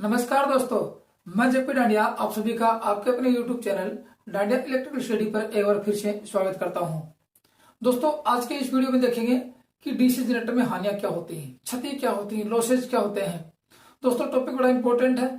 नमस्कार दोस्तों, मैं जेपी डांडिया आप सभी का आपके अपने YouTube channel dandiya electrical study पर एक बार फिर से स्वागत करता हूं। दोस्तों, आज के इस वीडियो में देखेंगे कि डीसी जनरेटर में हानियां क्या होती हैं, क्षति क्या होती है, लॉसेज क्या होते हैं। दोस्तों, टॉपिक बड़ा इंपॉर्टेंट है,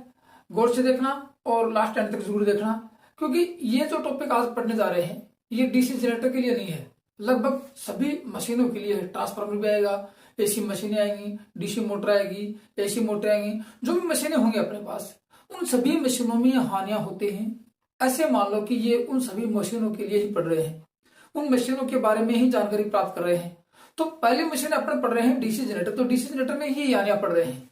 गौर से देखना और लास्ट एंड तक जरूर देखना, क्योंकि ये जो टॉपिक आज पढ़ने जा रहे हैं ये डीसी जनरेटर के लिए नहीं है, लगभग सभी मशीनों के लिए है। ट्रांसफार्मर भी आएगा, एसी मशीनें आएंगी, डीसी मोटर आएगी, एसी मोटर आएंगी, जो भी मशीनें होंगी अपने पास, उन सभी मशीनों में हानियां होती हैं। ऐसे मान लो कि ये उन सभी मशीनों के लिए ही पढ़ रहे हैं, उन मशीनों के बारे में ही जानकारी प्राप्त कर रहे हैं। तो पहली मशीन अपने पढ़ रहे हैं डीसी जनरेटर, तो डीसी जनरेटर में ही हानियां पढ़ रहे हैं।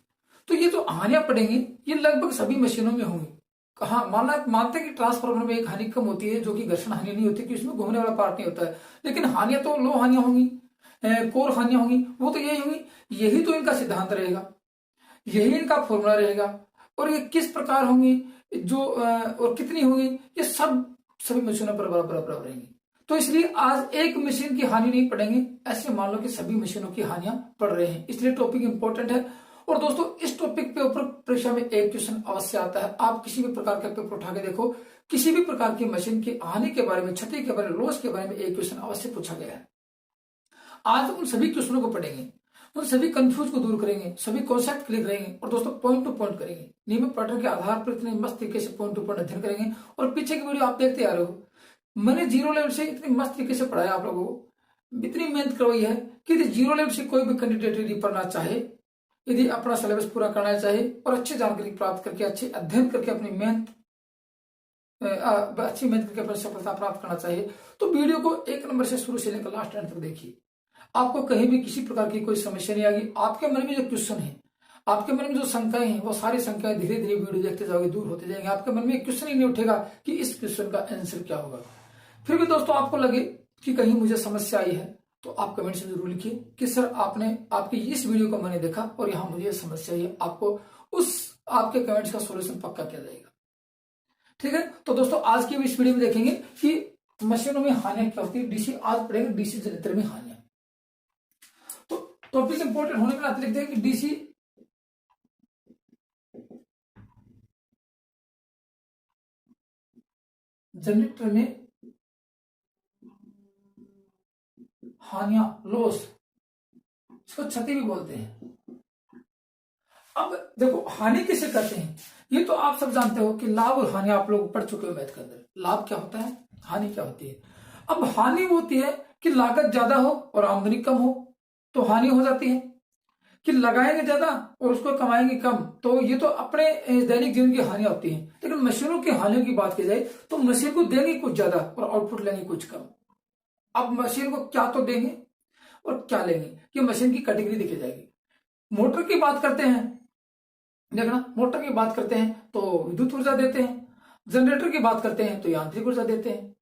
तो ये जो हानियां पड़ेंगी ये लगभग सभी मशीनों में होंगी। हाँ, मानते हैं कि ट्रांसफार्मर में एक हानि कम होती है, जो कि घर्षण हानि नहीं होती, कि उसमें घूमने वाला पार्ट नहीं होता है, लेकिन हानियां तो लो हानियां होंगी, कोर हानियां होंगी, वो तो यही होंगी। यही तो इनका सिद्धांत रहेगा, यही इनका फॉर्मूला रहेगा। और ये किस प्रकार होंगी, जो और कितनी होंगी, ये सब सभी मशीनों पर बराबर रहेंगी। तो इसलिए आज एक मशीन की हानि नहीं पड़ेंगे, ऐसे मान लो कि सभी मशीनों की हानियां पड़ रहे हैं, इसलिए टॉपिक इंपॉर्टेंट है। और दोस्तों, इस टॉपिक पे ऊपर परीक्षा में एक क्वेश्चन अवश्य आता है। आप किसी भी प्रकार का पेपर उठा के देखो, किसी भी प्रकार की मशीन की हानि के बारे में, क्षति के बारे में, लॉस के बारे में एक क्वेश्चन अवश्य पूछा गया है। आज उन सभी क्वेश्चनों को पढ़ेंगे, उन सभी कंफ्यूज को दूर करेंगे, सभी कॉन्सेप्ट क्लियर करेंगे और दोस्तों पॉइंट टू पॉइंट करेंगे। नियमित पैटर्न के आधार पर इतने मस्त तरीके से पॉइंट टू पॉइंट अध्ययन करेंगे। और पीछे की वीडियो आप देखते आ रहे हो, मैंने जीरो लेवल से इतनी मस्त तरीके से पढ़ाया आप लोगों को, इतनी मेहनत करवाई है कि यदि जीरो लेवल से कोई भी कैंडिडेट यदि पढ़ना चाहे, यदि अपना सिलेबस पूरा करना चाहे और अच्छी जानकारी प्राप्त करके, अच्छे अध्ययन करके, अच्छी मेहनत करके अपनी सफलता प्राप्त करना चाहिए, तो वीडियो को एक नंबर से शुरू से लेकर लास्ट एंड तक देखिए। आपको कहीं भी किसी प्रकार की कोई समस्या नहीं आएगी। आपके मन में जो क्वेश्चन है, आपके मन में जो शंकाएं हैं, वो सारी शंकाएं धीरे धीरे वीडियो देखते जाओगे दूर होते जाएंगे। आपके मन में एक क्वेश्चन ही नहीं उठेगा कि इस क्वेश्चन का आंसर क्या होगा। फिर भी दोस्तों आपको लगे कि कहीं मुझे समस्या आई है, तो आप कमेंट से जरूर लिखिए कि सर आपकी इस वीडियो को मैंने देखा और यहाँ मुझे समस्या आई है। आपको उस आपके कमेंट्स का सोल्यूशन पक्का किया जाएगा, ठीक है। तो दोस्तों, आज की इस वीडियो में देखेंगे कि मशीनों में हानियां क्या होती है, डीसी आज पढ़ेंगे डीसी जनरेटर में हानियां। तो टॉपिक इंपॉर्टेंट होने के नाते लिखते हैं कि डीसी जनरेटर में हानियां, लॉस, इसको क्षति भी बोलते हैं। अब देखो, हानि किसे कहते हैं, ये तो आप सब जानते हो कि लाभ और हानि आप लोग पढ़ चुके हो मैथ के अंदर। लाभ क्या होता है, हानि क्या होती है। अब हानि होती है कि लागत ज्यादा हो और आमदनी कम हो, तो हानि हो जाती है। कि लगाएंगे ज्यादा और उसको कमाएंगे कम, तो ये तो अपने दैनिक जीवन की हानियां होती हैं। लेकिन मशीनों की हानियों की बात की जाए तो मशीन को देंगे कुछ ज्यादा और आउटपुट लेंगे कुछ कम। अब मशीन को क्या तो देंगे और क्या लेंगे, ये मशीन की कैटेगरी देखी जाएगी। मोटर की बात करते हैं, देखना, मोटर की बात करते हैं तो विद्युत ऊर्जा देते हैं, जनरेटर की बात करते हैं तो यांत्रिक ऊर्जा देते हैं,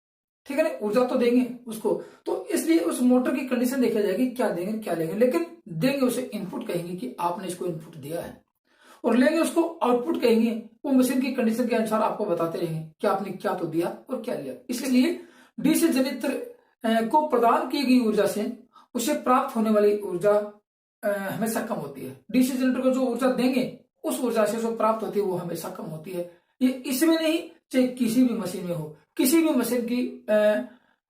ठीक है ना। ऊर्जा तो देंगे उसको, तो इसलिए उस मोटर की कंडीशन देखी जाएगी, क्या देंगे क्या लेंगे। लेकिन देंगे उसे इनपुट कहेंगे कि आपने इसको इनपुट दिया है, और लेंगे उसको आउटपुट कहेंगे। वो मशीन की कंडीशन के अनुसार आपको बताते रहेंगे कि आपने क्या तो दिया और क्या लिया। इसलिए डीसी जनरेटर को प्रदान की गई ऊर्जा से उसे प्राप्त होने वाली ऊर्जा हमेशा कम होती है। डीसी जनरेटर को जो ऊर्जा देंगे उस ऊर्जा से जो प्राप्त होती है वो हमेशा कम होती है। ये इसमें नहीं, चाहे किसी भी मशीन में हो, किसी भी मशीन की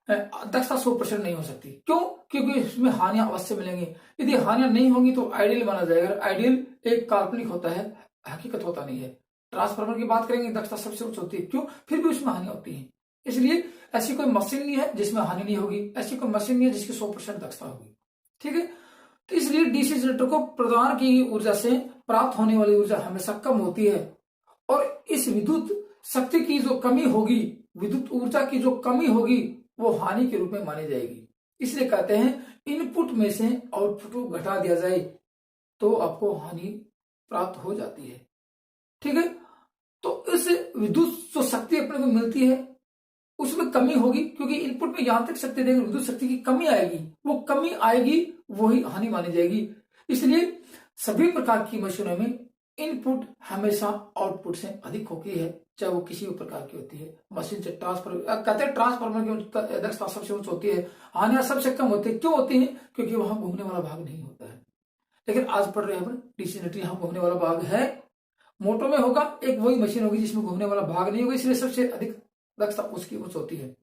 दक्षता 100% नहीं हो सकती। क्यों? क्योंकि इसमें हानियां अवश्य मिलेंगी। यदि हानियां नहीं होंगी तो आइडियल माना जाएगा। आइडियल एक काल्पनिक होता है, हकीकत होता नहीं है। ट्रांसफार्मर की बात करेंगे, दक्षता सबसे उच्च होती है, क्यों? फिर भी उसमें हानियां होती है। इसलिए ऐसी कोई मशीन नहीं है जिसमें हानि नहीं होगी, ऐसी कोई मशीन नहीं है जिसकी 100% दक्षता होगी, ठीक है। तो इसलिए डीसी जनरेटर को प्रदान की गई ऊर्जा से प्राप्त होने वाली ऊर्जा हमेशा कम होती है, और इस विद्युत शक्ति की जो कमी होगी, विद्युत ऊर्जा की जो कमी होगी, वो हानि के रूप में मानी जाएगी। इसलिए कहते हैं इनपुट में से आउटपुट को घटा दिया जाए तो आपको हानि प्राप्त हो जाती है, ठीक है। तो इस विद्युत जो शक्ति अपने को मिलती है उसमें कमी होगी, क्योंकि इनपुट में यांत्रिक शक्ति देंगे, विद्युत शक्ति की कमी आएगी, वो कमी आएगी, वही हानि मानी जाएगी। इसलिए सभी प्रकार की मशीनों में इनपुट हमेशा आउटपुट से अधिक होती है, चाहे वो किसी भी प्रकार की होती है। मशीन से कहते हैं ट्रांसफार्मर की दक्षता सबसे उच्च होती है, हानियां सबसे कम होती है। क्यों होती है? क्योंकि वहां घूमने वाला भाग नहीं होता है। लेकिन आज पढ़ रहे हैं अपन डीसी जनरेटर, यहां घूमने वाला भाग है मोटो में होगा, एक वही मशीन होगी जिसमें घूमने वाला भाग नहीं होगा, इसलिए सबसे अधिक दक्षता उसकी उच्च होती है।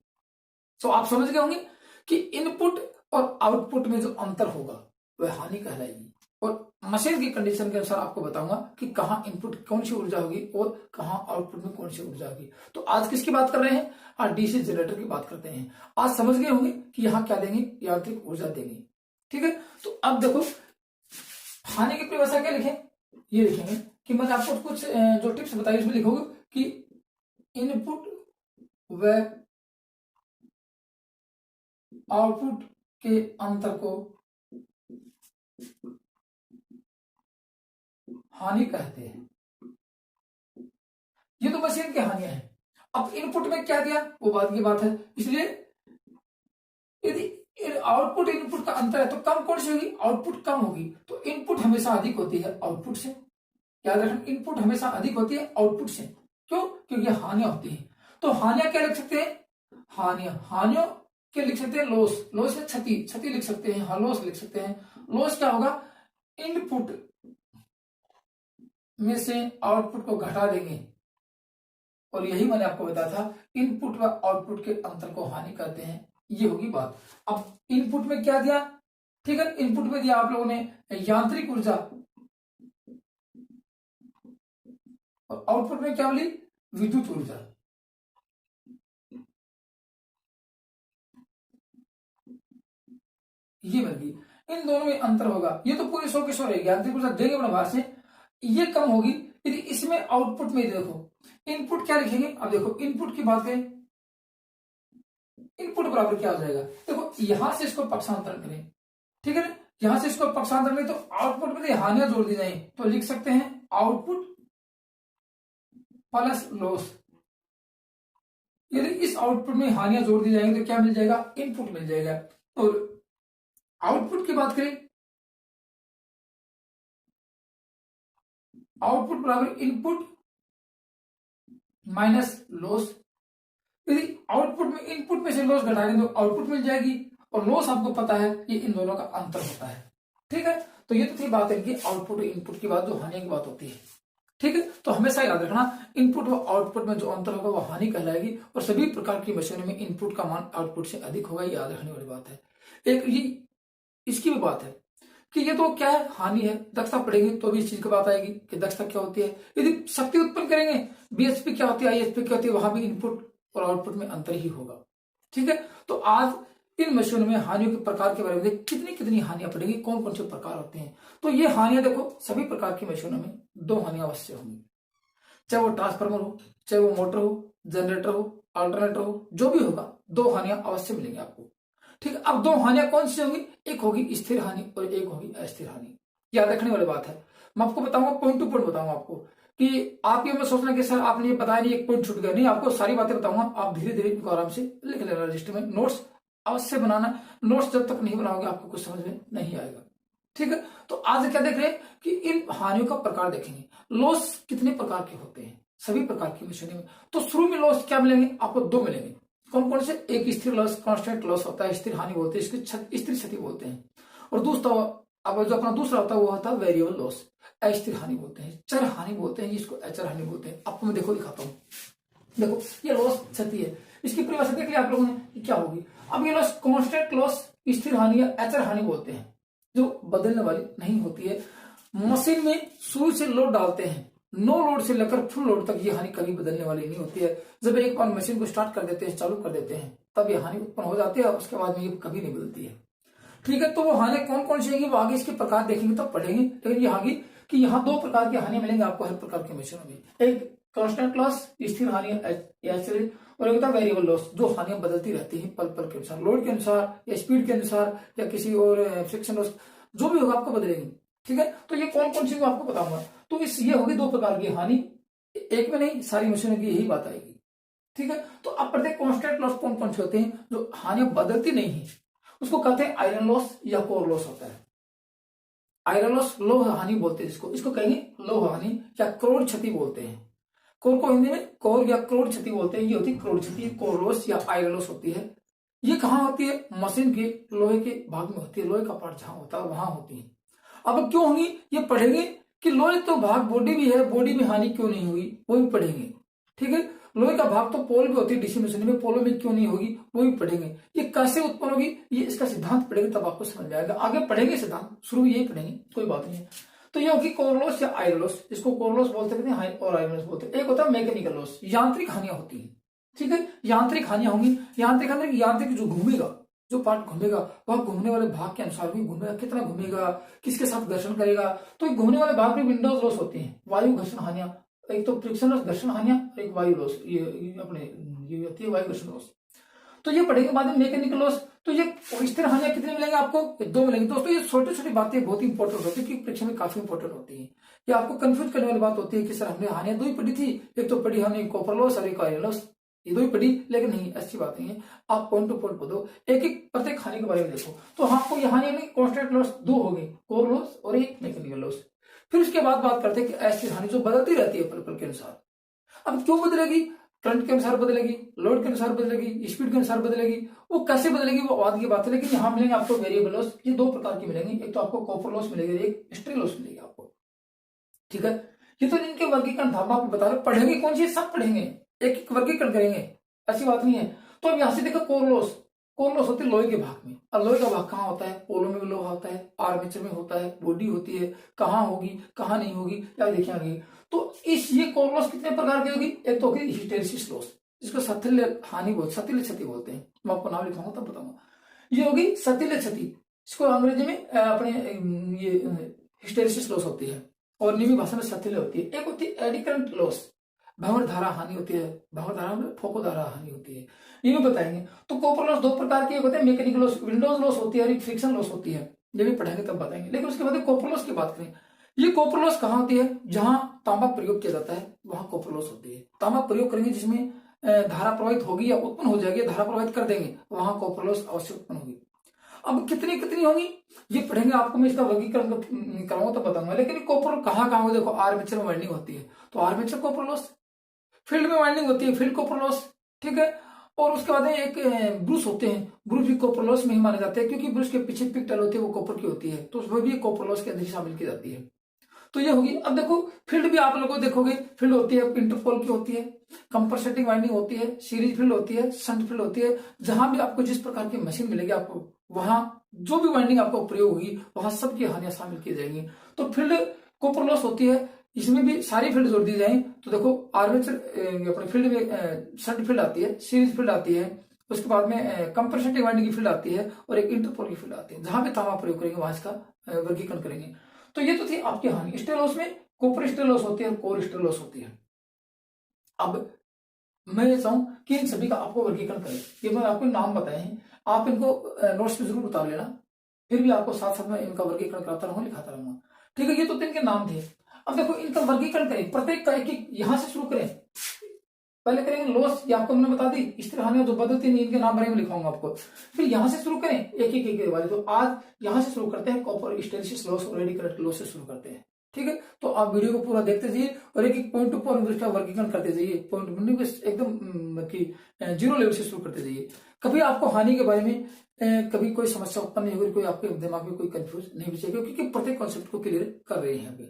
तो आप समझ गए होंगे कि इनपुट और आउटपुट में जो अंतर होगा वह हानि कहलाएगी। और मशीन की कंडीशन के अनुसार आपको बताऊंगा कि कहाँ इनपुट कौन सी ऊर्जा होगी और कहाँ आउटपुट में कौन सी ऊर्जा होगी। तो आज किसकी बात कर रहे हैं? आज डीसी जनरेटर की बात करते हैं। आज समझ गए होंगे कि यहाँ क्या देंगे, यांत्रिक ऊर्जा देंगे। ठीक है, तो अब देखो हानि की परिभाषा क्या लिखें, ये लिखेंगे कि मैंने आपको कुछ जो टिप्स बताई उसमें लिखोगे कि इनपुट व आउटपुट के अंतर को हानि कहते हैं। ये तो मशीन की हानियां हैं। अब इनपुट में क्या दिया वो बाद की बात है, इसलिए यदि आउटपुट इनपुट का अंतर है तो कम कौन सी होगी? आउटपुट कम होगी। तो इनपुट हमेशा अधिक होती है आउटपुट से, याद रखना, इनपुट हमेशा अधिक होती है आउटपुट से। क्यों? क्योंकि हानियां होती है। तो हानियां क्या लिख सकते हैं? हानियों के लिख सकते हैं लॉस, लॉस है क्षति, क्षति लिख सकते हैं, हाँ लॉस लिख सकते हैं। लॉस क्या होगा? इनपुट में से आउटपुट को घटा देंगे, और यही मैंने आपको बताया था, इनपुट व आउटपुट के अंतर को हानि कहते हैं। ये होगी बात। अब इनपुट में क्या दिया? ठीक है, इनपुट में दिया आप लोगों ने यांत्रिक ऊर्जा, और आउटपुट में क्या बोली? विद्युत ऊर्जा। ये बन गई। इन दोनों में अंतर होगा। ये तो पूरी 100 की 100 रहेगी, यांत्रिक ऊर्जा देंगे अपने बाहर से, ये कम होगी। यदि इसमें आउटपुट में देखो इनपुट क्या लिखेंगे, अब देखो इनपुट की बात करें, इनपुट बराबर क्या हो जाएगा? देखो यहां से इसको पक्षांतर करें, ठीक है ना, यहां से इसको पक्षांतर करें तो आउटपुट में हानियां जोड़ दी जाए तो लिख सकते हैं आउटपुट प्लस लॉस। यदि इस आउटपुट में हानियां जोड़ दी जाएंगी तो क्या मिल जाएगा? इनपुट मिल जाएगा। और आउटपुट की बात करें, आउटपुट बराबर इनपुट माइनस लॉस। यदि आउटपुट में इनपुट में से लॉस घटाएंगे तो आउटपुट मिल जाएगी, और लॉस आपको पता है ये इन दोनों का अंतर होता है। ठीक है, तो ये तो थी बात है कि आउटपुट और इनपुट की बात, जो हानि की बात होती है। ठीक है, तो हमेशा याद रखना इनपुट व आउटपुट में जो अंतर होगा वो हानि कहलाएगी, और सभी प्रकार की मशीनों में इनपुट का मान आउटपुट से अधिक होगा, याद रखने वाली बात है। एक ये इसकी भी बात है कि ये तो क्या है, हानि है। दक्षता पढ़ेंगे तो भी इस चीज की बात आएगी कि दक्षता क्या होती है। यदि शक्ति उत्पन्न करेंगे, बीएचपी क्या होती है, आईएचपी क्या होती है, वहां भी इनपुट और आउटपुट में अंतर ही होगा। ठीक है, तो आज इन मशीनों में हानियों के प्रकार के बारे में कितनी कितनी हानियां पड़ेगी, कौन कौन से प्रकार होते हैं। तो ये हानियां देखो, सभी प्रकार की मशीनों में 2 हानियां अवश्य होंगी, चाहे वो ट्रांसफार्मर हो, चाहे वो मोटर हो, जनरेटर हो, अल्टरनेटर हो, जो भी होगा 2 हानियां अवश्य मिलेंगी आपको। ठीक है, अब 2 हानियां कौन सी होंगी? एक होगी स्थिर हानि और एक होगी अस्थिर हानि। याद रखने वाली बात है। मैं आपको बताऊंगा, पॉइंट टू पॉइंट बताऊंगा आपको, कि आप ये मत सोचना कि सर आपने ये बताया नहीं, एक पॉइंट छूट गया। नहीं, आपको सारी बातें बताऊंगा, आप धीरे धीरे इनको आराम से लिख लेना रजिस्टर में। नोट्स अवश्य बनाना, नोट्स जब तक नहीं बनाओगे आपको कुछ समझ में नहीं आएगा। ठीक है, तो आज क्या देख रहे हैं कि इन हानियों का प्रकार देखेंगे। लॉस कितने प्रकार के होते हैं सभी प्रकार की मशीनों में। तो शुरू में लॉस क्या मिलेंगे आपको? 2 मिलेंगे। कौन कौन से? एक स्थिर लॉस, कांस्टेंट लॉस होता है, स्थिर हानि बोलते हैं, इसकी स्थिर क्षति बोलते हैं। और दूसरा, अब जो अपना दूसरा होता है वो होता है वेरिएबल लॉस, अस्थिर हानि बोलते हैं, चर हानि बोलते हैं, जिसको अचर हानि बोलते हैं। आपको मैं देखो दिखाता हूँ। देखो ये लॉस क्षति है, इसकी परिभाषा देख लिया आप लोगों ने कि क्या होगी। अब ये लॉस कांस्टेंट लॉस, स्थिर हानि या अचर हानि बोलते हैं, जो बदलने वाली नहीं होती है। मशीन में शुरू से लोड डालते हैं, नो लोड से लेकर फुल लोड तक ये हानि कभी बदलने वाली नहीं होती है। जब एक बार मशीन को स्टार्ट कर देते हैं, चालू कर देते हैं, तब ये हानि उत्पन्न हो जाती है, उसके बाद में ये कभी नहीं बदलती है। ठीक है, तो वो हानि कौन कौन सी है वो आगे इसके प्रकार देखेंगे तब पढ़ेंगे। लेकिन ये आगे कि यहाँ 2 प्रकार की हानि मिलेंगे आपको हर प्रकार के मशीनों में। एक कांस्टेंट लॉस, स्थिर हानि, और एक होता है वेरिएबल लॉस, जो हानियां बदलती रहती हैं पल पल के अनुसार, लोड के अनुसार या स्पीड के अनुसार या किसी और फ्रिक्शन लॉस, जो भी होगा आपको बदलेंगे। ठीक है, तो ये कौन कौन सी आपको बताऊंगा। तो ये होगी 2 प्रकार की हानि, एक में नहीं सारी मशीनों की यही बात आएगी। ठीक है, तो अब पढ़ते हैं कांस्टेंट लॉस कौन कौन से होते हैं, जो हानियां बदलती नहीं है, उसको कहते हैं आयरन लॉस या कोर लॉस होता है। आयरन लॉस लोह हानि बोलते हैं इसको कहेंगे लोह हानि या क्रोड़ क्षति बोलते हैं। कोर को हिंदी में कोर या क्रोड़ क्षति बोलते हैं। ये होती है क्रोड़ क्षति, कोर लॉस या आयरन लॉस होती है। ये कहाँ होती है? मशीन के लोहे के भाग में होती है, लोहे का पार्ट जहां होता है वहां होती है। अब क्यों होंगी ये पढ़ेंगे कि लोहे तो भाग बॉडी भी है, बॉडी में हानि क्यों नहीं होगी वो भी पढ़ेंगे। ठीक है, लोहे का भाग तो पोल भी होती है डीसी मशीनरी में, पोलों में क्यों नहीं होगी वो भी पढ़ेंगे। ये कैसे उत्पन्न होगी ये इसका सिद्धांत पढ़ेंगे तब आपको समझ में आएगा। आगे पढ़ेंगे सिद्धांत, शुरू में यही पढ़ेंगे, कोई बात नहीं है। तो ये होगी कोर लॉस या आयरन लॉस, इसको कोर लॉस बोलते हैं और आयरन लॉस बोलते हैं। एक होता है मैकेनिकल लॉस, यांत्रिक हानियां होती है। ठीक है, यांत्रिक हानियां होंगी। यांत्रिक हानि, यांत्रिक जो घूमेगा, जो पार्ट घूमेगा वह घूमने वाले भाग के अनुसार भी घूमेगा, कितना घूमेगा, किसके साथ घर्षण करेगा। तो घूमने वाले भाग में विंडोज लॉस होते हैं, वायु घर्षण हानियां, एक तो फ्रिक्शन लॉस घर्षण हानियां, एक वायु लॉस, ये अपने ये होती है वायु घर्षण लॉस। तो ये पढ़ेंगे बाद में मैकेनिकल लॉस। तो ये स्थिर हानियां कितने मिलेंगे आपको, ये 2 मिलेंगे। दोस्तों ये छोटी छोटी बातें बहुत ही इंपॉर्टेंट होती है, परीक्षा में काफी इंपॉर्टेंट होती है। ये आपको कंफ्यूज करने वाली बात होती है कि सर हमने हानियां 2 ही पढ़ी थी, एक तो पढ़ी हमने कॉपर लॉस और एक आयरन लॉस, ये 2 ही पढ़ी। लेकिन नहीं, अच्छी बात नहीं है, आप पॉइंट टू पॉइंट पढ़ो, एक एक प्रत्येक हानि के बारे में देखो। तो आपको ये हानि में कॉन्स्टेंट लॉस 2 हो गए, कोर लॉस और एक मैकेनिकल लॉस। फिर उसके बाद बात करते हैं कि ऐसी हानि जो बदलती रहती है पल के अनुसार। अब क्यों बदलेगी, करंट के अनुसार बदलेगी, लोड के अनुसार बदलेगी, स्पीड के अनुसार बदलेगी, वो कैसे बदलेगी वो बाद की बात है। लेकिन यहाँ मिलेंगे आपको वेरिएबल लॉस, ये 2 प्रकार की मिलेंगी, एक तो आपको कॉपर लॉस मिलेगी, एक स्ट्रे लॉस मिलेगी आपको। ठीक है, ये तो इनके वर्गीकरण धारणा आपको बता रहे, पढ़ेंगे कौन सी, सब पढ़ेंगे, एक एक वर्गीकरण करेंगे, ऐसी बात नहीं है। तो अब यहां से देखो कोर लॉस, कोर लॉस होती है लोहे के भाग में। और लोहे का भाग कहाँ होता है, पोलो में भी लोहा होता है, आर्मेचर में होता है, बॉडी होती है, कहाँ होगी कहाँ नहीं होगी या देखिए आगे। तो इस ये कोर लॉस कितने प्रकार की होगी, एक तो होगी हिस्टेरिसिस लॉस, जिसको सतिल्य हानि बोलते, सतिल्य क्षति बोलते हैं, मैं आपको नाम लिखाऊंगा तब बताऊंगा। ये होगी सतिल्य क्षति, इसको अंग्रेजी में अपने ये हिस्टेरिसिस लॉस होती है और निमी भाषा में सतिल्य होती है। एक होती है एडी करंट लॉस, भंवर धारा हानि होती है, भंवर धारा में फोको धारा हानि होती है, ये भी बताएंगे। तो कॉपर लॉस 2 प्रकार के होते हैं, मैकेनिकल लॉस, विंडोज लॉस होती है और एक फ्रिक्शन लॉस होती है, ये भी पढ़ाएंगे तब बताएंगे। लेकिन उसके बाद कॉपर लॉस की बात करें, ये कॉपर लॉस कहाँ होती है, जहां तांबा प्रयोग किया जाता है वहां कॉपर लॉस होती है। तांबा प्रयोग करेंगे जिसमें धारा प्रवाहित होगी या उत्पन्न हो जाएगी, धारा प्रवाहित कर देंगे, वहां कॉपर लॉस अवश्य उत्पन्न होगी। अब कितनी कितनी होगी ये पढ़ेंगे, आपको मैं इसका वर्गीकरण कराऊंगा तो बताऊंगा। लेकिन कॉपर कहाँ कहाँ देखो, आर्मेचर में वाइंडिंग होती है तो आर्मेचर कॉपर लॉस, फील्ड में वाइंडिंग होती है फील्ड कॉपर लॉस। ठीक है, और उसके बाद एक ब्रूस होते हैं, ब्रूस भी कॉपर लॉस में ही माने जाते हैं, क्योंकि ब्रूस के पीछे पिक्टल होती है वो कॉपर की होती है, तो वो भी कॉपर लॉस के अंदर शामिल की जाती है। तो ये होगी। अब देखो फील्ड भी आप लोगों देखोगे, फील्ड होती है इंटरपोल की होती है, कंपनसेटिंग वाइंडिंग होती है, सीरीज फील्ड होती है, शंट फील्ड होती है। जहां भी आपको जिस प्रकार की मशीन मिलेगी आपको, वहां जो भी वाइंडिंग आपको प्रयोग होगी वहां सबकी हानियां शामिल की जाएंगी। तो फील्ड कॉपर लॉस होती है, इसमें भी सारी फील्ड जोड़ दी जाए तो देखो आर्मेचर अपने फील्ड में शंट फील्ड आती है, सीरीज फील्ड आती है, उसके बाद में कंपनसेटिंग वाइंडिंग की फील्ड आती है और एक इंटरपोल की फील्ड आती है। जहां भी तांबा प्रयोग करेंगे वहां इसका वर्गीकरण करेंगे। तो ये तो थी आपकी हानि। स्टेल लॉस में कॉपर स्टेल लॉस होती है और कोर स्टेल लॉस होती है। अब मैं ये चाहूं कि इन सभी का आपको वर्गीकरण करें, ये मैं आपको नाम बताए हैं, आप इनको नोट्स में जरूर उतार लेना, फिर भी आपको साथ साथ में इनका वर्गीकरण कराता रहूंगा, लिखाता रहूंगा। ठीक है, ये तो इनके नाम थे। अब देखो इनका वर्गीकरण करें, प्रत्येक का एक एक यहां से शुरू करें। पहले करेंगे लॉस, ये आपको मैंने बता दी, इस तरह हानि जो बदलती नहीं, इनके नाम बारे में लिखाऊंगा आपको। फिर यहां से शुरू करें एक एक एक बारे। तो आज यहां से शुरू करते हैं, कॉपर स्टेरिसिस लॉस और एडी करंट लॉस से शुरू करते हैं। ठीक है, तो आप वीडियो को पूरा देखते जाइए और एक एक पॉइंट टू पॉइंट उसका वर्गीकरण करते जाइए, पॉइंट एकदम की 0 लेवल से शुरू करते जाइए। कभी आपको हानि के बारे में कभी कोई समस्या उत्पन्न नहीं होगी, कोई आपके दिमाग में कोई कंफ्यूज नहीं बचेगा, क्योंकि प्रत्येक कॉन्सेप्ट को क्लियर कर रहे हैं अभी।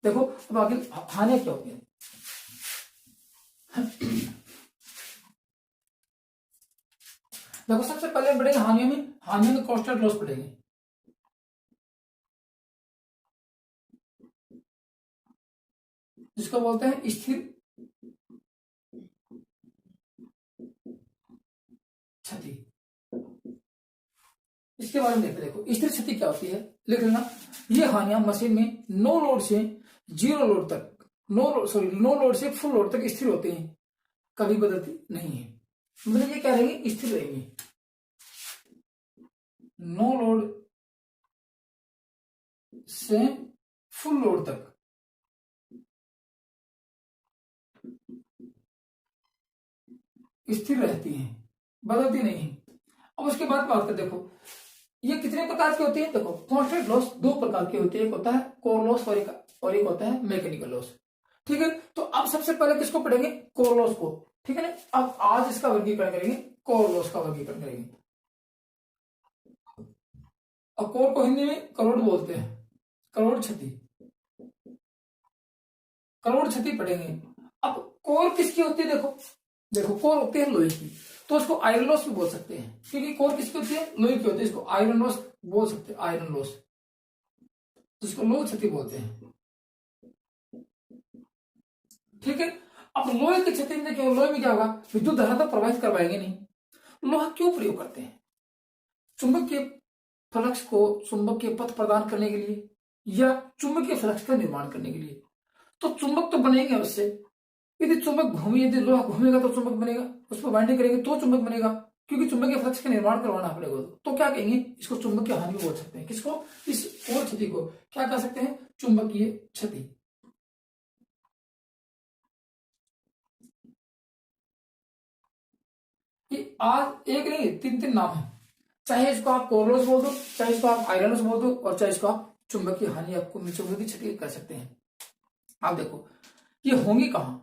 देखो अब आगे हानियां क्या होती है। देखो सबसे पहले बढ़ेंगे हानियों में कॉन्स्टेंट लॉस पड़ेगी। जिसको बोलते हैं स्थिर क्षति। इसके बारे में देखते, देखो स्थिर क्षति क्या होती है, लिख लेना। ये हानियां मशीन में नो लोड से 0 लोड तक, नो लोड से फुल लोड तक स्थिर होते हैं, कभी बदलती नहीं है। मतलब ये क्या रहेंगी, स्थिर रहेंगी। नो लोड से फुल लोड तक स्थिर रहती हैं, बदलती नहीं है। अब उसके बाद बात करते, देखो ये कितने प्रकार की होती है। देखो कॉन्स्टेंट लॉस 2 प्रकार की होती है, एक होता है कोर लॉस और एक होता है मैकेनिकल लॉस। ठीक है, तो अब सबसे पहले किसको पढ़ेंगे, कोर लॉस को। ठीक है ना, अब आज इसका वर्गीकरण करेंगे, कोर लॉस का वर्गीकरण करेंगे। और कोर को हिंदी में करोड़ बोलते हैं, करोड़ क्षति। करोड़ क्षति पड़ेंगे। अब कोर किसकी होती है, देखो देखो कोर होती है लोहे की, तो उसको आयरन लॉस भी बोल सकते हैं, क्योंकि कोर किसकी होती है, लोहे की होती है, इसको आयरन लॉस बोल सकते हैं, आयरन लॉस, जिसको लोह क्षति बोलते हैं। ठीक है। अब लोहे की क्षति में क्या, लोहे में क्या होगा, विद्युत धारा तो प्रवाहित करवाएंगे नहीं। लोहा क्यों प्रयोग करते हैं, चुंबकीय फ्लक्स को चुंबकीय पथ प्रदान करने के लिए या चुंबकीय फ्लक्स का निर्माण करने के लिए। तो चुंबक तो बनेंगे उससे, यदि चुंबक घूमे, यदि लोहा घूमेगा तो चुंबक बनेगा, उस पर बाइंडिंग करेंगे तो चुंबक बनेगा, क्योंकि चुंबकीय फ्लक्स का निर्माण करवाना पड़ेगा। तो क्या कहेंगे, इसको चुंबकीय हानि बोल सकते हैं। किसको, इस कोर क्षति को क्या कह सकते हैं, चुंबकीय क्षति। ये आज एक नहीं, तीन तीन नाम है, चाहे इसको आप कोर लॉस बोल दो, चाहे इसको आप आयरन लॉस बोल दो, और चाहे इसको आप चुंबकीय हानि, आपको चुंबकीय क्षति कर सकते हैं। आप देखो ये होंगी कहां,